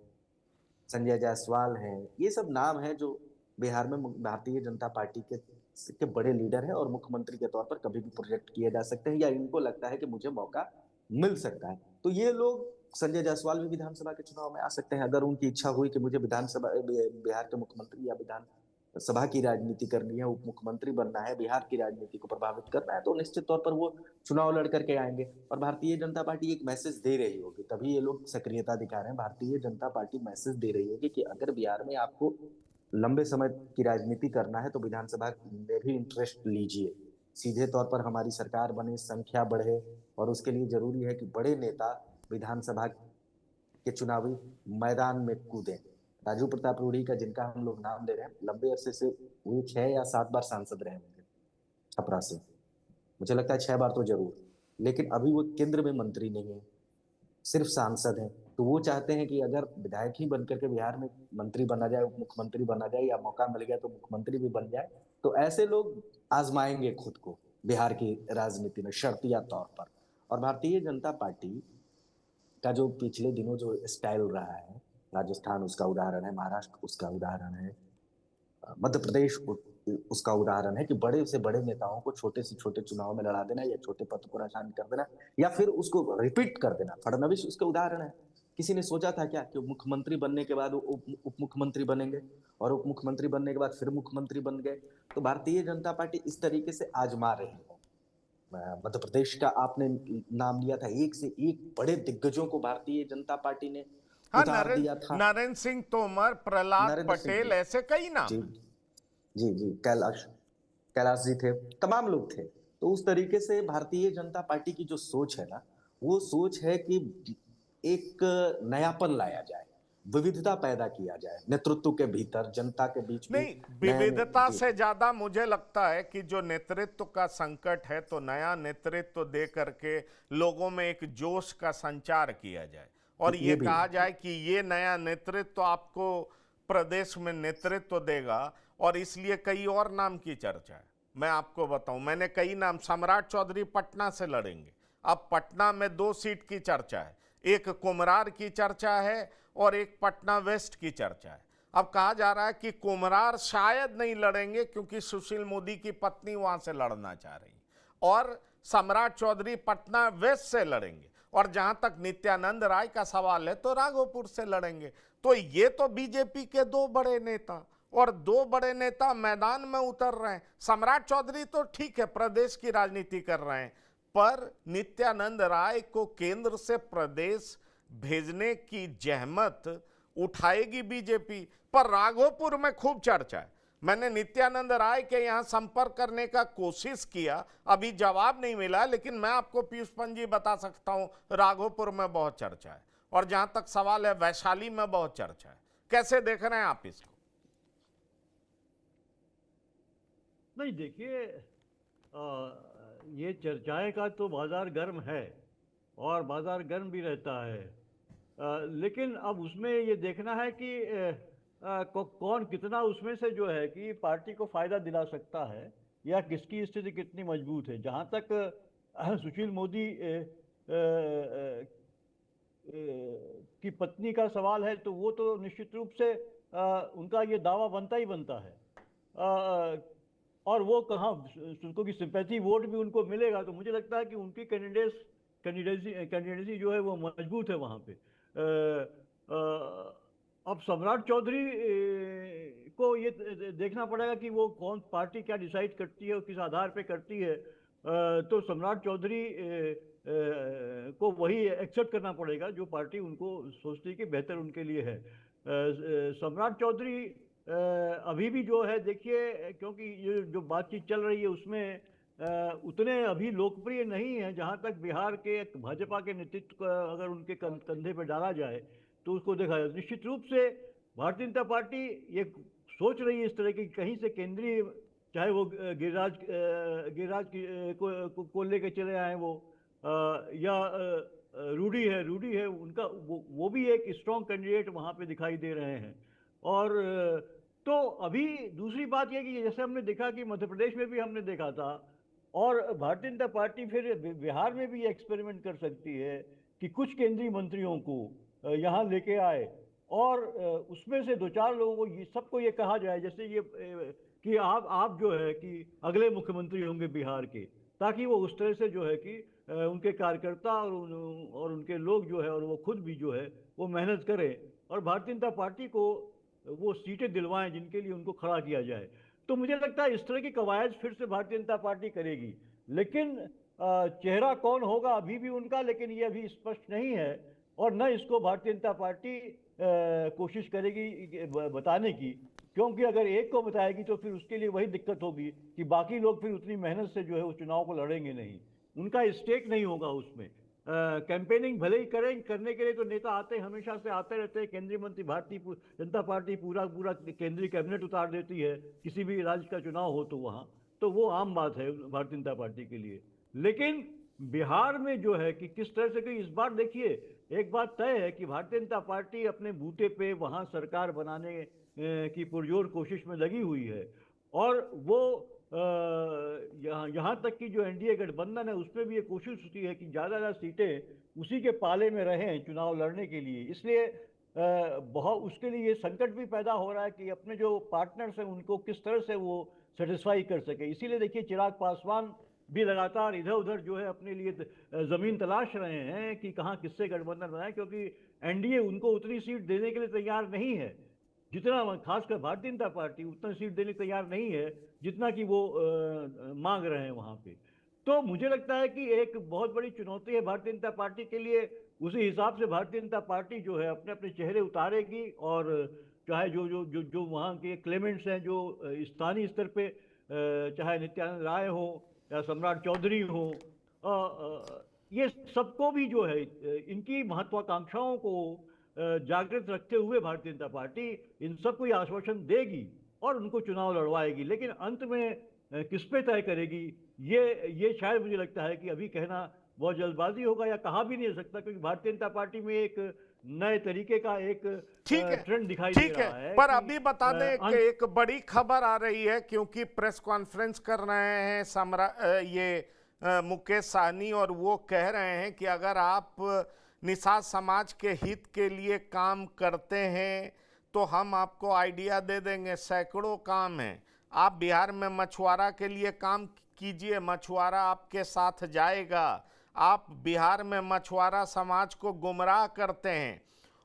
संजय जायसवाल हैं। ये सब नाम हैं जो बिहार में भारतीय जनता पार्टी के बड़े लीडर हैं और मुख्यमंत्री के तौर पर कभी भी प्रोजेक्ट किए जा सकते हैं या इनको लगता है कि मुझे मौका मिल सकता है। तो ये लोग, संजय जायसवाल भी विधानसभा के चुनाव में आ सकते हैं अगर उनकी इच्छा हुई कि मुझे विधानसभा बिहार के मुख्यमंत्री या विधानसभा की राजनीति करनी है, उप मुख्यमंत्री बनना है, बिहार की राजनीति को प्रभावित करना है, तो निश्चित तौर पर वो चुनाव लड़ करके आएंगे। और भारतीय जनता पार्टी एक मैसेज दे रही होगी, तभी ये लोग सक्रियता दिखा रहे हैं। भारतीय जनता पार्टी मैसेज दे रही होगी कि अगर बिहार में आपको लंबे समय की राजनीति करना है तो विधानसभा में भी इंटरेस्ट लीजिए, सीधे तौर पर हमारी सरकार बने, संख्या बढ़े, और उसके लिए जरूरी है कि बड़े नेता विधानसभा के चुनावी मैदान में कूदें। राजीव प्रताप रूढ़ी का, जिनका हम लोग नाम ले रहे हैं, लंबे अरसे से वो 6 या 7 बार सांसद रहे होंगे छपरा से, मुझे लगता है 6 बार तो जरूर, लेकिन अभी वो केंद्र में मंत्री नहीं है, सिर्फ सांसद हैं। तो वो चाहते हैं कि अगर विधायक ही बनकर के बिहार में मंत्री बना जाए, उप मुख्यमंत्री बना जाए, या मौका मिल गया तो मुख्यमंत्री भी बन जाए, तो ऐसे लोग आजमाएंगे खुद को बिहार की राजनीति में शर्तिया तौर पर। और भारतीय जनता पार्टी का जो पिछले दिनों जो स्टाइल रहा है, राजस्थान उसका उदाहरण है, महाराष्ट्र उसका उदाहरण है, मध्य प्रदेश उसका उदाहरण है कि बड़े से बड़े नेताओं को छोटे से छोटे चुनाव में लड़ा देना या छोटे पद पर आसान कर देना या फिर उसको रिपीट कर देना। फडणवीस उसके उदाहरण है। किसी ने सोचा था क्या कि मुख्यमंत्री बनने के बाद वो उप मुख्यमंत्री बनेंगे और उप मुख्यमंत्री बनने के बाद फिर मुख्यमंत्री बन गए? तो भारतीय जनता पार्टी इस तरीके से आजमा रही है। मध्य प्रदेश का आपने नाम लिया था, एक से एक बड़े दिग्गजों को भारतीय जनता पार्टी ने हाँ, उतार दिया था। नरेंद्र सिंह तोमर, प्रहलाद नरेंद्र सिंह पटेल, जी, ऐसे कई नाम जी हैं। जी जी, कैलाश जी थे, तमाम लोग थे। तो उस तरीके से भारतीय जनता पार्टी की जो सोच है ना, वो सोच है कि एक नयापन लाया जाए, विविधता पैदा किया जाए नेतृत्व के भीतर, जनता के बीच भी नहीं, नए विविधता जी। से ज्यादा मुझे लगता है कि जो नेतृत्व का संकट है, तो नया नेतृत्व दे करके लोगों में एक जोश का संचार किया जाए और ये ये भी कहा जाए कि ये नया नेतृत्व आपको प्रदेश में नेतृत्व देगा, और इसलिए कई और नाम की चर्चा है। मैं आपको बताऊं, मैंने कई नाम, सम्राट चौधरी पटना से लड़ेंगे। अब पटना में 2 सीट की चर्चा है, एक कुमरार की चर्चा है और एक पटना वेस्ट की चर्चा है। अब कहा जा रहा है कि कुमरार शायद नहीं लड़ेंगे क्योंकि सुशील मोदी की पत्नी वहां से लड़ना चाह रही है, और सम्राट चौधरी पटना वेस्ट से लड़ेंगे, और जहां तक नित्यानंद राय का सवाल है तो राघोपुर से लड़ेंगे। तो ये तो बीजेपी के 2 बड़े नेता, और 2 बड़े नेता मैदान में उतर रहे हैं। सम्राट चौधरी तो ठीक है, प्रदेश की राजनीति कर रहे हैं, पर नित्यानंद राय को केंद्र से प्रदेश भेजने की जहमत उठाएगी बीजेपी। पर राघोपुर में खूब चर्चा है। मैंने नित्यानंद राय के यहां संपर्क करने का कोशिश किया, अभी जवाब नहीं मिला, लेकिन मैं आपको पीयूष पंजी बता सकता हूं राघोपुर में बहुत चर्चा है, और जहां तक सवाल है वैशाली में बहुत चर्चा है। कैसे देख रहे हैं आप इसको? नहीं, देखिए, ये चर्चाएं का तो बाजार गर्म है और बाजार गर्म भी रहता है। लेकिन अब उसमें ये देखना है कि कौन कितना उसमें से जो है कि पार्टी को फायदा दिला सकता है, या किसकी स्थिति कितनी मजबूत है। जहां तक सुशील मोदी की पत्नी का सवाल है, तो वो तो निश्चित रूप से उनका ये दावा बनता ही बनता है। और वो कहाँ, उनको की सिंपैथी वोट भी उनको मिलेगा, तो मुझे लगता है कि उनकी कैंडिडेसी जो है वो मजबूत है वहाँ पे। अब सम्राट चौधरी को ये देखना पड़ेगा कि वो कौन पार्टी क्या डिसाइड करती है और किस आधार पे करती है। तो सम्राट चौधरी को वही एक्सेप्ट करना पड़ेगा जो पार्टी उनको सोचती है कि बेहतर उनके लिए है। सम्राट चौधरी अभी भी जो है, देखिए, क्योंकि ये जो बातचीत चल रही है उसमें उतने अभी लोकप्रिय नहीं है। जहां तक बिहार के भाजपा के नेतृत्व का अगर उनके कंधे पर डाला जाए तो उसको देखा जाए, निश्चित रूप से भारतीय जनता पार्टी ये सोच रही है इस तरह की, कहीं से केंद्रीय, चाहे वो गिरिराज को लेके चले आए वो, या रूडी है उनका, वो भी एक स्ट्रॉन्ग कैंडिडेट वहां पे दिखाई दे रहे हैं। और तो अभी दूसरी बात यह कि जैसे हमने देखा कि मध्य प्रदेश में भी हमने देखा था, और भारतीय जनता पार्टी फिर बिहार में भी एक्सपेरिमेंट कर सकती है कि कुछ केंद्रीय मंत्रियों को यहाँ लेके आए, और उसमें से 2-4 लोगों को सबको ये कहा जाए, जैसे ये कि आप जो है कि अगले मुख्यमंत्री होंगे बिहार के, ताकि वो उस तरह से जो है कि उनके कार्यकर्ता और उनके लोग जो है, और वो खुद भी जो है वो मेहनत करें और भारतीय जनता पार्टी को वो सीटें दिलवाएं जिनके लिए उनको खड़ा किया जाए। तो मुझे लगता है इस तरह की कवायद फिर से भारतीय जनता पार्टी करेगी। लेकिन चेहरा कौन होगा अभी भी उनका, लेकिन ये अभी स्पष्ट नहीं है, और न इसको भारतीय जनता पार्टी कोशिश करेगी बताने की, क्योंकि अगर एक को बताएगी तो फिर उसके लिए वही दिक्कत होगी कि बाकी लोग फिर उतनी मेहनत से जो है उस चुनाव को लड़ेंगे नहीं, उनका स्टेक नहीं होगा उसमें। कैंपेनिंग भले ही करने के लिए तो नेता हमेशा से आते रहते हैं, केंद्रीय मंत्री, भारतीय जनता पार्टी पूरा केंद्रीय कैबिनेट उतार देती है किसी भी राज्य का चुनाव हो तो वहाँ, तो वो आम बात है भारतीय जनता पार्टी के लिए। लेकिन बिहार में जो है कि किस तरह से, कि इस बार देखिए एक बात तय है कि भारतीय जनता पार्टी अपने बूते पे वहाँ सरकार बनाने की पुरजोर कोशिश में लगी हुई है, और वो यहाँ तक कि जो एनडीए गठबंधन है उसमें भी ये कोशिश होती है कि ज़्यादा सीटें उसी के पाले में रहें चुनाव लड़ने के लिए। इसलिए बहुत उसके लिए ये संकट भी पैदा हो रहा है कि अपने जो पार्टनर्स हैं उनको किस तरह से वो सेटिस्फाई कर सके। इसीलिए देखिए चिराग पासवान भी लगातार इधर उधर जो है अपने लिए ज़मीन तलाश रहे हैं कि कहाँ किससे गठबंधन बनाए, क्योंकि एनडीए उनको उतनी सीट देने के लिए तैयार नहीं है जितना, खासकर भारतीय जनता पार्टी उतना सीट देने तैयार नहीं है जितना कि वो मांग रहे हैं वहाँ पे। तो मुझे लगता है कि एक बहुत बड़ी चुनौती है भारतीय जनता पार्टी के लिए उसी हिसाब से भारतीय जनता पार्टी जो है अपने अपने चेहरे उतारेगी, और चाहे जो जो जो जो वहाँ के क्लेमेंट्स हैं, जो स्थानीय स्तर पे चाहे नित्यानंद राय हो या सम्राट चौधरी हो, ये सबको भी जो है इनकी महत्वाकांक्षाओं को जागृत रखते हुए भारतीय जनता पार्टी इन सबको ये आश्वासन देगी और उनको चुनाव लड़वाएगी। लेकिन अंत में किस पे तय करेगी, ये शायद मुझे लगता है कि अभी कहना बहुत जल्दबाजी होगा, या कहा भी नहीं जा सकता, क्योंकि भारतीय जनता पार्टी में एक नए तरीके का एक ठीक है, ट्रेंड दिखाई दे ठीक रहा है। है पर कि, अभी बता दें कि एक बड़ी खबर आ रही है, क्योंकि प्रेस कॉन्फ्रेंस कर रहे हैं मुकेश साहनी, और वो कह रहे हैं कि अगर आप निषाद समाज के हित के लिए काम करते हैं तो हम आपको आइडिया दे देंगे, सैकड़ों काम हैं। आप बिहार में मछुआरा के लिए काम कीजिए, मछुआरा आपके साथ जाएगा। आप बिहार में मछुआरा समाज को गुमराह करते हैं।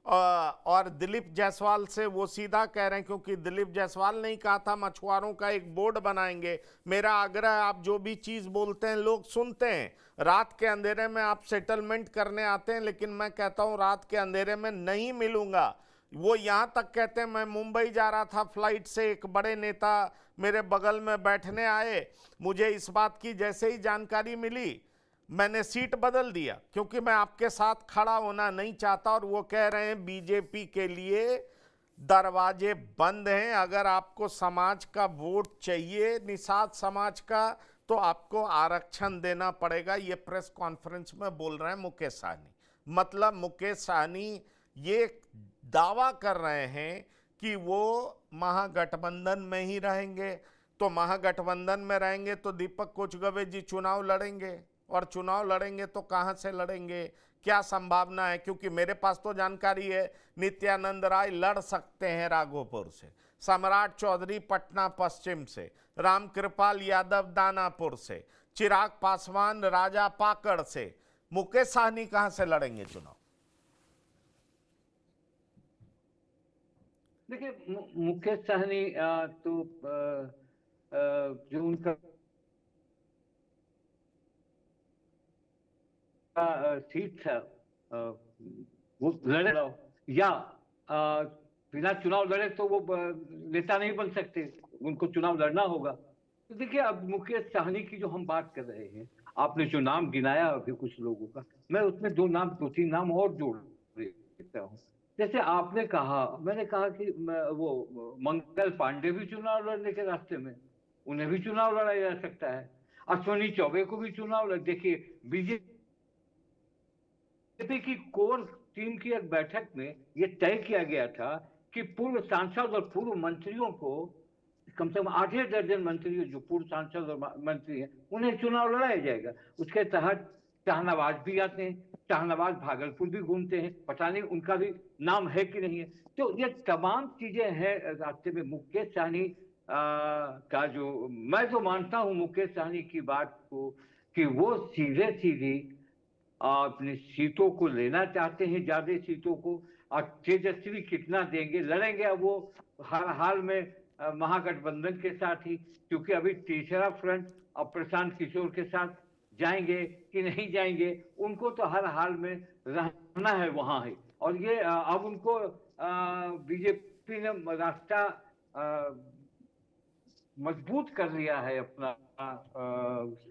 और दिलीप जायसवाल से वो सीधा कह रहे हैं, क्योंकि दिलीप जायसवाल ने ही कहा था मछुआरों का एक बोर्ड बनाएंगे। मेरा आग्रह है, आप जो भी चीज़ बोलते हैं लोग सुनते हैं। रात के अंधेरे में आप सेटलमेंट करने आते हैं, लेकिन मैं कहता हूं रात के अंधेरे में नहीं मिलूंगा। वो यहाँ तक कहते हैं, मैं मुंबई जा रहा था फ्लाइट से, एक बड़े नेता मेरे बगल में बैठने आए, मुझे इस बात की जैसे ही जानकारी मिली मैंने सीट बदल दिया, क्योंकि मैं आपके साथ खड़ा होना नहीं चाहता। और वो कह रहे हैं बीजेपी के लिए दरवाजे बंद हैं। अगर आपको समाज का वोट चाहिए, निषाद समाज का, तो आपको आरक्षण देना पड़ेगा। ये प्रेस कॉन्फ्रेंस में बोल रहे हैं मुकेश साहनी। मतलब मुकेश साहनी ये दावा कर रहे हैं कि वो महागठबंधन में ही रहेंगे। तो महागठबंधन में रहेंगे तो दीपक कोचगवे जी चुनाव लड़ेंगे, और चुनाव लड़ेंगे तो कहां से लड़ेंगे, क्या संभावना है? क्योंकि मेरे पास तो जानकारी है नित्यानंद राय लड़ सकते हैं राघोपुर से, सम्राट चौधरी पटना पश्चिम से, रामकृपाल यादव दानापुर से, चिराग पासवान राजा पाकड़ से। मुकेश साहनी कहां से लड़ेंगे चुनाव? देखिए, मुकेश साहनी तो जो उनका सीट था वो लड़े या बिना चुनाव लड़े तो वो नेता नहीं बन सकते, उनको चुनाव लड़ना होगा। तो देखिए, अब मुकेश साहनी की जो हम बात कर रहे हैं, आपने जो नाम गिनाया अभी कुछ लोगों का, मैं उसमें दो तीन नाम और जोड़ देता हूँ। जैसे आपने कहा, मैंने कहा कि वो मंगल पांडे भी चुनाव लड़ने के रास्ते में, उन्हें भी चुनाव लड़ाया जा सकता है। अश्विनी चौबे को भी चुनाव देखिए, बीजेपी की कोर टीम की एक बैठक में यह तय किया गया था कि पूर्व सांसद और पूर्व मंत्रियों को, कम से कम 8 दर्जन मंत्री जो पूर्व सांसद और मंत्री हैं, उन्हें चुनाव लड़ाया जाएगा। उसके तहत शाहनवाज भी आते हैं, शाहनवाज भागलपुर भी घूमते हैं, पता नहीं उनका भी नाम है कि नहीं है। तो ये तमाम चीजें हैं रास्ते में। मुकेश साहनी का जो, मैं तो मानता हूं मुकेश साहनी की बात को कि वो सीधे सीधी अपनी सीटों को लेना चाहते हैं, ज्यादा सीटों को, और तेजस्वी कितना देंगे, लड़ेंगे अब वो हर हाल में महागठबंधन के साथ ही, क्योंकि अभी तीसरा फ्रंट अब प्रशांत किशोर के साथ जाएंगे कि नहीं जाएंगे, उनको तो हर हाल में रहना है वहां है। और ये अब उनको बीजेपी ने रास्ता मजबूत कर लिया है अपना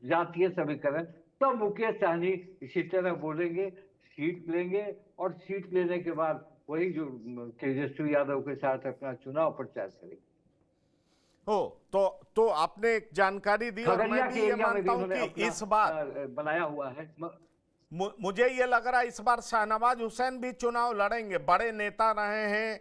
जातीय समीकरण। तो मुकेश साहनी इसी तरह बोलेंगे, सीट लेंगे, और सीट लेने के बाद वही जो तेजस्वी यादव के साथ अपना चुनाव प्रचार करेंगे। तो आपने एक जानकारी दी, और मैं भी ये मानता हूं कि इस बार बनाया हुआ है। मुझे ये लग रहा है इस बार शाहनवाज हुसैन भी चुनाव लड़ेंगे। बड़े नेता रहे हैं,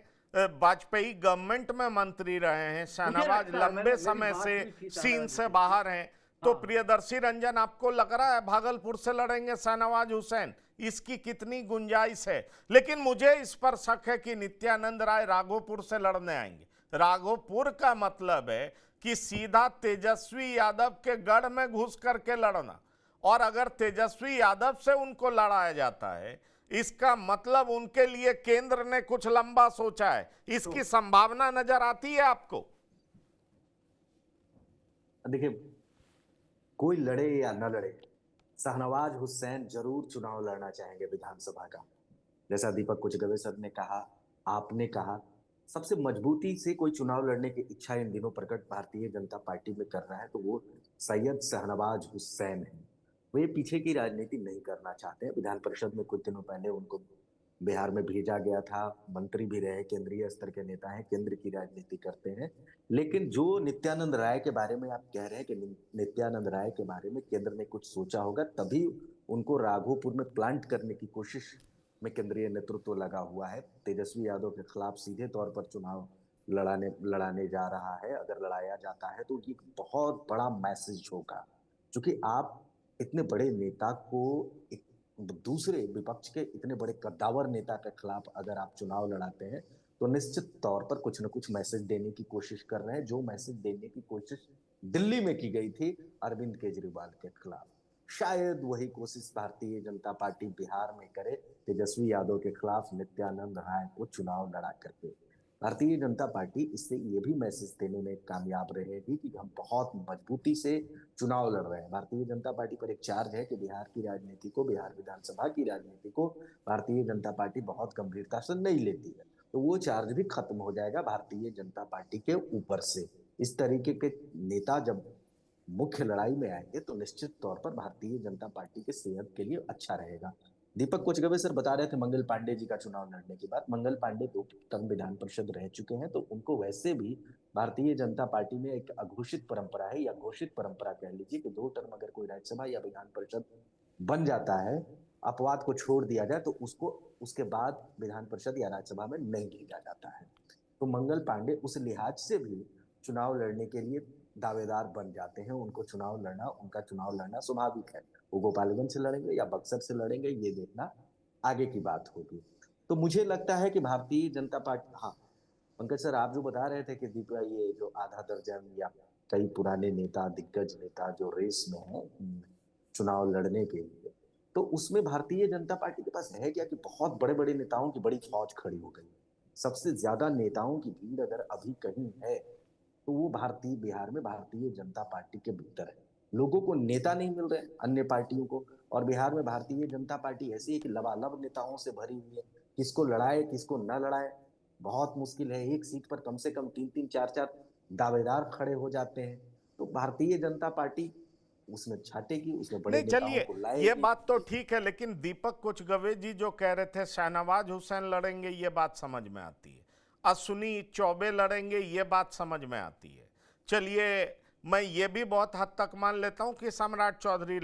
वाजपेयी गवर्नमेंट में मंत्री रहे हैं, शाहनवाज लंबे समय से सीन से बाहर हैं। तो प्रियदर्शी रंजन, आपको लग रहा है भागलपुर से लड़ेंगे शाहनवाज हुसैन? इसकी कितनी गुंजाइश है? लेकिन मुझे इस पर शक है कि नित्यानंद राय राघोपुर से लड़ने आएंगे। राघोपुर का मतलब है कि सीधा तेजस्वी यादव के गढ़ में घुस करके लड़ना, और अगर तेजस्वी यादव से उनको लड़ाया जाता है, इसका मतलब उनके लिए केंद्र ने कुछ लंबा सोचा है। इसकी संभावना नजर आती है आपको? देखिए, कोई लड़े या न लड़े, शाहनवाज हुसैन जरूर चुनाव लड़ना चाहेंगे विधानसभा का। जैसा दीपक कुचगवे सर ने कहा, आपने कहा, सबसे मजबूती से कोई चुनाव लड़ने की इच्छा इन दिनों प्रकट भारतीय जनता पार्टी में कर रहा है तो वो सैयद शाहनवाज हुसैन है। वो ये पीछे की राजनीति नहीं करना चाहते हैं। विधान परिषद में कुछ दिनों पहले उनको बिहार में भेजा गया था, मंत्री भी रहे, केंद्रीय स्तर के नेता हैं, केंद्र की राजनीति करते हैं। लेकिन जो नित्यानंद राय के बारे में आप कह रहे हैं कि नित्यानंद राय के बारे में केंद्र ने कुछ सोचा होगा, तभी उनको राघोपुर में प्लांट करने की कोशिश में केंद्रीय नेतृत्व लगा हुआ है। तेजस्वी यादव के खिलाफ सीधे तौर पर चुनाव लड़ाने जा रहा है। अगर लड़ाया जाता है तो ये बहुत बड़ा मैसेज होगा, क्योंकि आप इतने बड़े नेता को एक दूसरे विपक्ष के इतने बड़े कद्दावर नेता के खिलाफ अगर आप चुनाव लड़ाते हैं तो निश्चित तौर पर कुछ न कुछ मैसेज देने की कोशिश कर रहे हैं, जो मैसेज देने की कोशिश दिल्ली में की गई थी अरविंद केजरीवाल के खिलाफ। शायद वही कोशिश भारतीय जनता पार्टी बिहार में करे, तेजस्वी यादव के खिलाफ नित्यानंद राय को चुनाव लड़ा करके। भारतीय जनता पार्टी इससे ये भी मैसेज देने में कामयाब रहेगी कि हम बहुत मजबूती से चुनाव लड़ रहे हैं। भारतीय जनता पार्टी पर एक चार्ज है कि बिहार की राजनीति को, बिहार विधानसभा की राजनीति को भारतीय जनता पार्टी बहुत गंभीरता से नहीं लेती है, तो वो चार्ज भी खत्म हो जाएगा भारतीय जनता पार्टी के ऊपर से। इस तरीके के नेता जब मुख्य लड़ाई में आएंगे तो निश्चित तौर पर भारतीय जनता पार्टी के सेहत के लिए अच्छा रहेगा। दीपक कुचगवे सर बता रहे थे मंगल पांडे जी का चुनाव लड़ने की बात। मंगल पांडे 2 टर्म विधान परिषद रह चुके हैं, तो उनको वैसे भी भारतीय जनता पार्टी में एक अघोषित परंपरा है, या घोषित परंपरा कह लीजिए, कि 2 टर्म अगर कोई राज्यसभा या विधान परिषद बन जाता है, अपवाद को छोड़ दिया जाए, तो उसको उसके बाद विधान परिषद या राज्यसभा में नहीं भेजा जाता है। तो मंगल पांडे उस लिहाज से भी चुनाव लड़ने के लिए दावेदार बन जाते हैं। उनका चुनाव लड़ना स्वाभाविक है। वो गोपालगंज से लड़ेंगे या बक्सर से लड़ेंगे, ये देखना आगे की बात होगी। तो मुझे लगता है कि भारतीय जनता पार्टी, हाँ पंकज सर, आप जो बता रहे थे कि दीपा ये जो आधा दर्जन या कई पुराने नेता, दिग्गज नेता जो रेस में हैं चुनाव लड़ने के लिए, तो उसमें भारतीय जनता पार्टी के पास है क्या कि बहुत बड़े बड़े नेताओं की बड़ी फौज खड़ी हो गई। सबसे ज्यादा नेताओं की भीड़ अगर अभी कहीं है तो वो बिहार में भारतीय जनता पार्टी के भीतर है। लोगों को नेता नहीं मिल रहे अन्य पार्टियों को, और बिहार में भारतीय जनता पार्टी ऐसी है कि लबालब नेताओं से भरी हुई है। किसको लड़ाए किसको न लड़ाए बहुत मुश्किल है। एक सीट पर कम से कम 3-3, 4-4 दावेदार खड़े हो जाते हैं। तो भारतीय जनता पार्टी उसमें छाटेगी, उसमें बड़े नहीं, नेताओं चलिए को लाएगी। ये बात तो ठीक है, लेकिन दीपक कुचगवे जी जो कह रहे थे शाहनवाज हुसैन लड़ेंगे, ये बात समझ में आती है। अश्विनी चौबे लड़ेंगे, ये बात समझ में आती है। चलिए मैं ये भी बहुत हद तक मान लेता हूं कि सम्राट चौधरी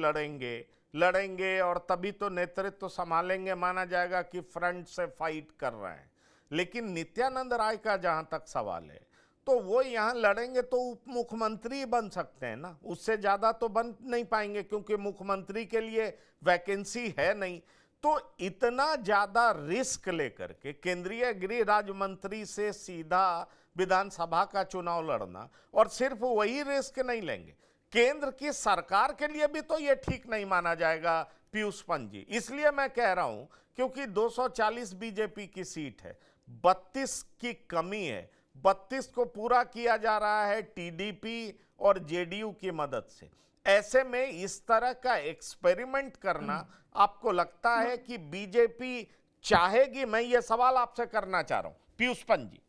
लड़ेंगे और तभी तो नेतृत्व संभालेंगे, माना जाएगा कि फ्रंट से फाइट कर रहे हैं। लेकिन नित्यानंद राय का जहां तक सवाल है, तो वो यहां लड़ेंगे तो उप मुख्यमंत्री बन सकते हैं ना, उससे ज्यादा तो बन नहीं पाएंगे, क्योंकि मुख्यमंत्री के लिए वैकेंसी है नहीं। तो इतना ज्यादा रिस्क लेकर के केंद्रीय गृह राज्य मंत्री से सीधा विधानसभा का चुनाव लड़ना, और सिर्फ वही रिस्क नहीं लेंगे, केंद्र की सरकार के लिए भी तो यह ठीक नहीं माना जाएगा पीयूष पंत जी। इसलिए मैं कह रहा हूं, क्योंकि 240 बीजेपी की सीट है, 32 की कमी है, 32 को पूरा किया जा रहा है टीडीपी और जेडीयू की मदद से। ऐसे में इस तरह का एक्सपेरिमेंट करना आपको लगता है कि बीजेपी चाहेगी? मैं ये सवाल आपसे करना चाह रहा हूं पीयूष पंत जी।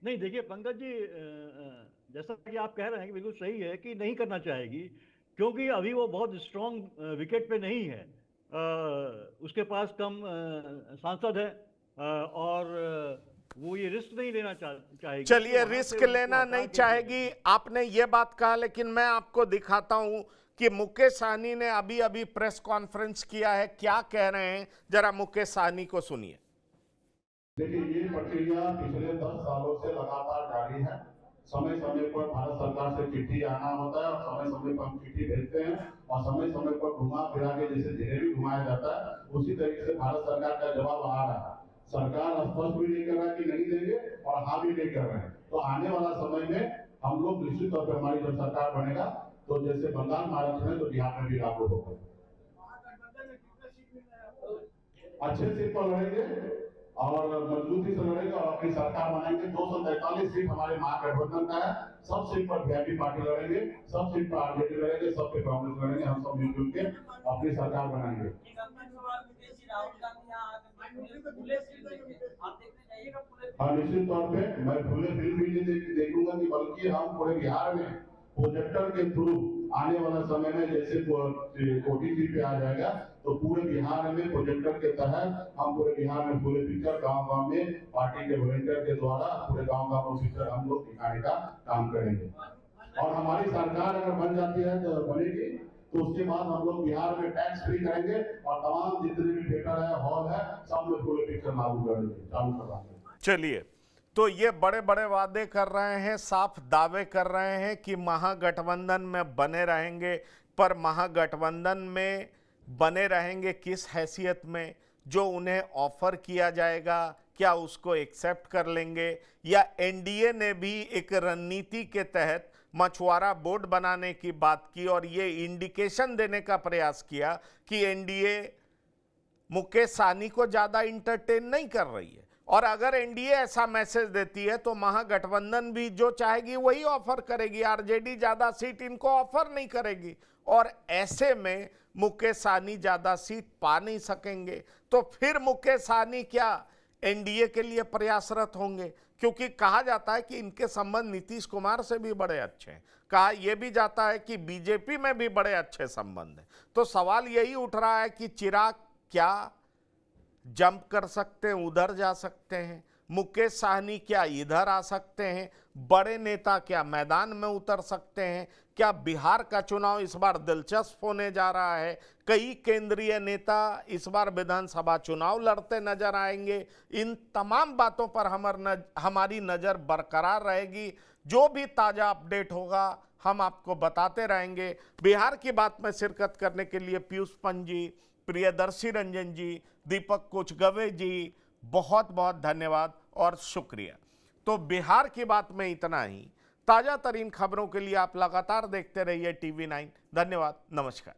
नहीं, देखिए पंकज जी, जैसा कि आप कह रहे हैं कि बिल्कुल सही है कि नहीं करना चाहेगी, क्योंकि अभी वो बहुत स्ट्रांग विकेट पे नहीं है। उसके पास कम सांसद है, और वो ये रिस्क नहीं लेना चाहेगी। चलिए, तो रिस्क लेना नहीं चाहेगी, आपने ये बात कहा, लेकिन मैं आपको दिखाता हूं कि मुकेश सहनी ने अभी अभी प्रेस कॉन्फ्रेंस किया है। क्या कह रहे हैं, जरा मुकेश सहनी को सुनिए। देखिए, ये प्रक्रिया पिछले 10 सालों से लगातार जारी है। समय समय पर भारत सरकार से चिट्ठी आना होता है और समय समय पर हम चिट्ठी भेजते हैं, और समय समय पर घुमा फिरा के जैसे जिलेबी घुमाया जाता है, उसी तरीके से भारत सरकार का जवाब आ रहा है। सरकार स्पष्ट भी नहीं कर रहा कि नहीं देंगे और हाँ भी नहीं कर रहे हैं। तो आने वाला समय में हम लोग निश्चित तौर पर, हमारी जब सरकार बनेगा तो जैसे बंगाल महाराष्ट्र में, तो बिहार में भी लागू होगा। अच्छे सीट पर लड़ेंगे और मजबूती से लड़ेंगे और अपनी सरकार बनाएंगे। 243 सीट हमारे महागठबंधन का है। सब सीट पर वीआईपी पार्टी लड़ेंगे, सब सीट पर आरजेडी लड़ेंगे, सब पे कांग्रेस लड़ेंगे। हम सब मिलजुल के अपनी सरकार बनाएंगे। राहुल गांधी यहाँ आकर खुले फील्ड देखे, आप देखने जाइएगा खुले हाँ, निश्चित तौर पे मैं खुले फिल्म भी नहीं देखूंगा कि बल्कि हम पूरे बिहार में प्रोजेक्टर के थ्रू आने वाला समय में जैसे OTT पे आ जाएगा तो पूरे बिहार में प्रोजेक्टर के तहत हम पूरे बिहार में पूरे पिक्चर गांव-गांव में पार्टी के वॉलंटियर के द्वारा पूरे गांव-गांव में पिक्चर हम लोग दिखाने का काम करेंगे। और हमारी सरकार अगर बन जाती है तो बनेगी तो उसके बाद हम लोग बिहार में टैक्स फ्री करेंगे और तमाम जितने भी थिएटर है, हॉल है, सब में पूरे पिक्चर लागू करेंगे, चालू करवाएंगे। चलिए, तो ये बड़े बड़े वादे कर रहे हैं, साफ दावे कर रहे हैं कि महागठबंधन में बने रहेंगे, पर महागठबंधन में बने रहेंगे किस हैसियत में? जो उन्हें ऑफर किया जाएगा क्या उसको एक्सेप्ट कर लेंगे, या एनडीए ने भी एक रणनीति के तहत मछुआरा बोर्ड बनाने की बात की और ये इंडिकेशन देने का प्रयास किया कि एनडीए मुकेश सहनी को ज्यादा इंटरटेन नहीं कर रही है, और अगर एनडीए ऐसा मैसेज देती है तो महागठबंधन भी जो चाहेगी वही ऑफर करेगी, आरजेडी ज्यादा सीट इनको ऑफर नहीं करेगी, और ऐसे में मुकेश सहनी ज्यादा सीट पा नहीं सकेंगे। तो फिर मुकेश सहनी क्या एनडीए के लिए प्रयासरत होंगे? क्योंकि कहा जाता है कि इनके संबंध नीतीश कुमार से भी बड़े अच्छे हैं, कहा यह भी जाता है कि बीजेपी में भी बड़े अच्छे संबंध हैं। तो सवाल यही उठ रहा है कि चिराग क्या जंप कर सकते हैं, उधर जा सकते हैं? मुकेश सहनी क्या इधर आ सकते हैं? बड़े नेता क्या मैदान में उतर सकते हैं? क्या बिहार का चुनाव इस बार दिलचस्प होने जा रहा है? कई केंद्रीय नेता इस बार विधानसभा चुनाव लड़ते नजर आएंगे। इन तमाम बातों पर हमारी नजर बरकरार रहेगी। जो भी ताजा अपडेट होगा हम आपको बताते रहेंगे। बिहार की बात में शिरकत करने के लिए पीयूष पंत जी, प्रियदर्शी रंजन जी, दीपक कुचगवे जी, बहुत बहुत धन्यवाद और शुक्रिया। तो बिहार की बात में इतना ही। ताजा तरीन खबरों के लिए आप लगातार देखते रहिए TV9। धन्यवाद, नमस्कार।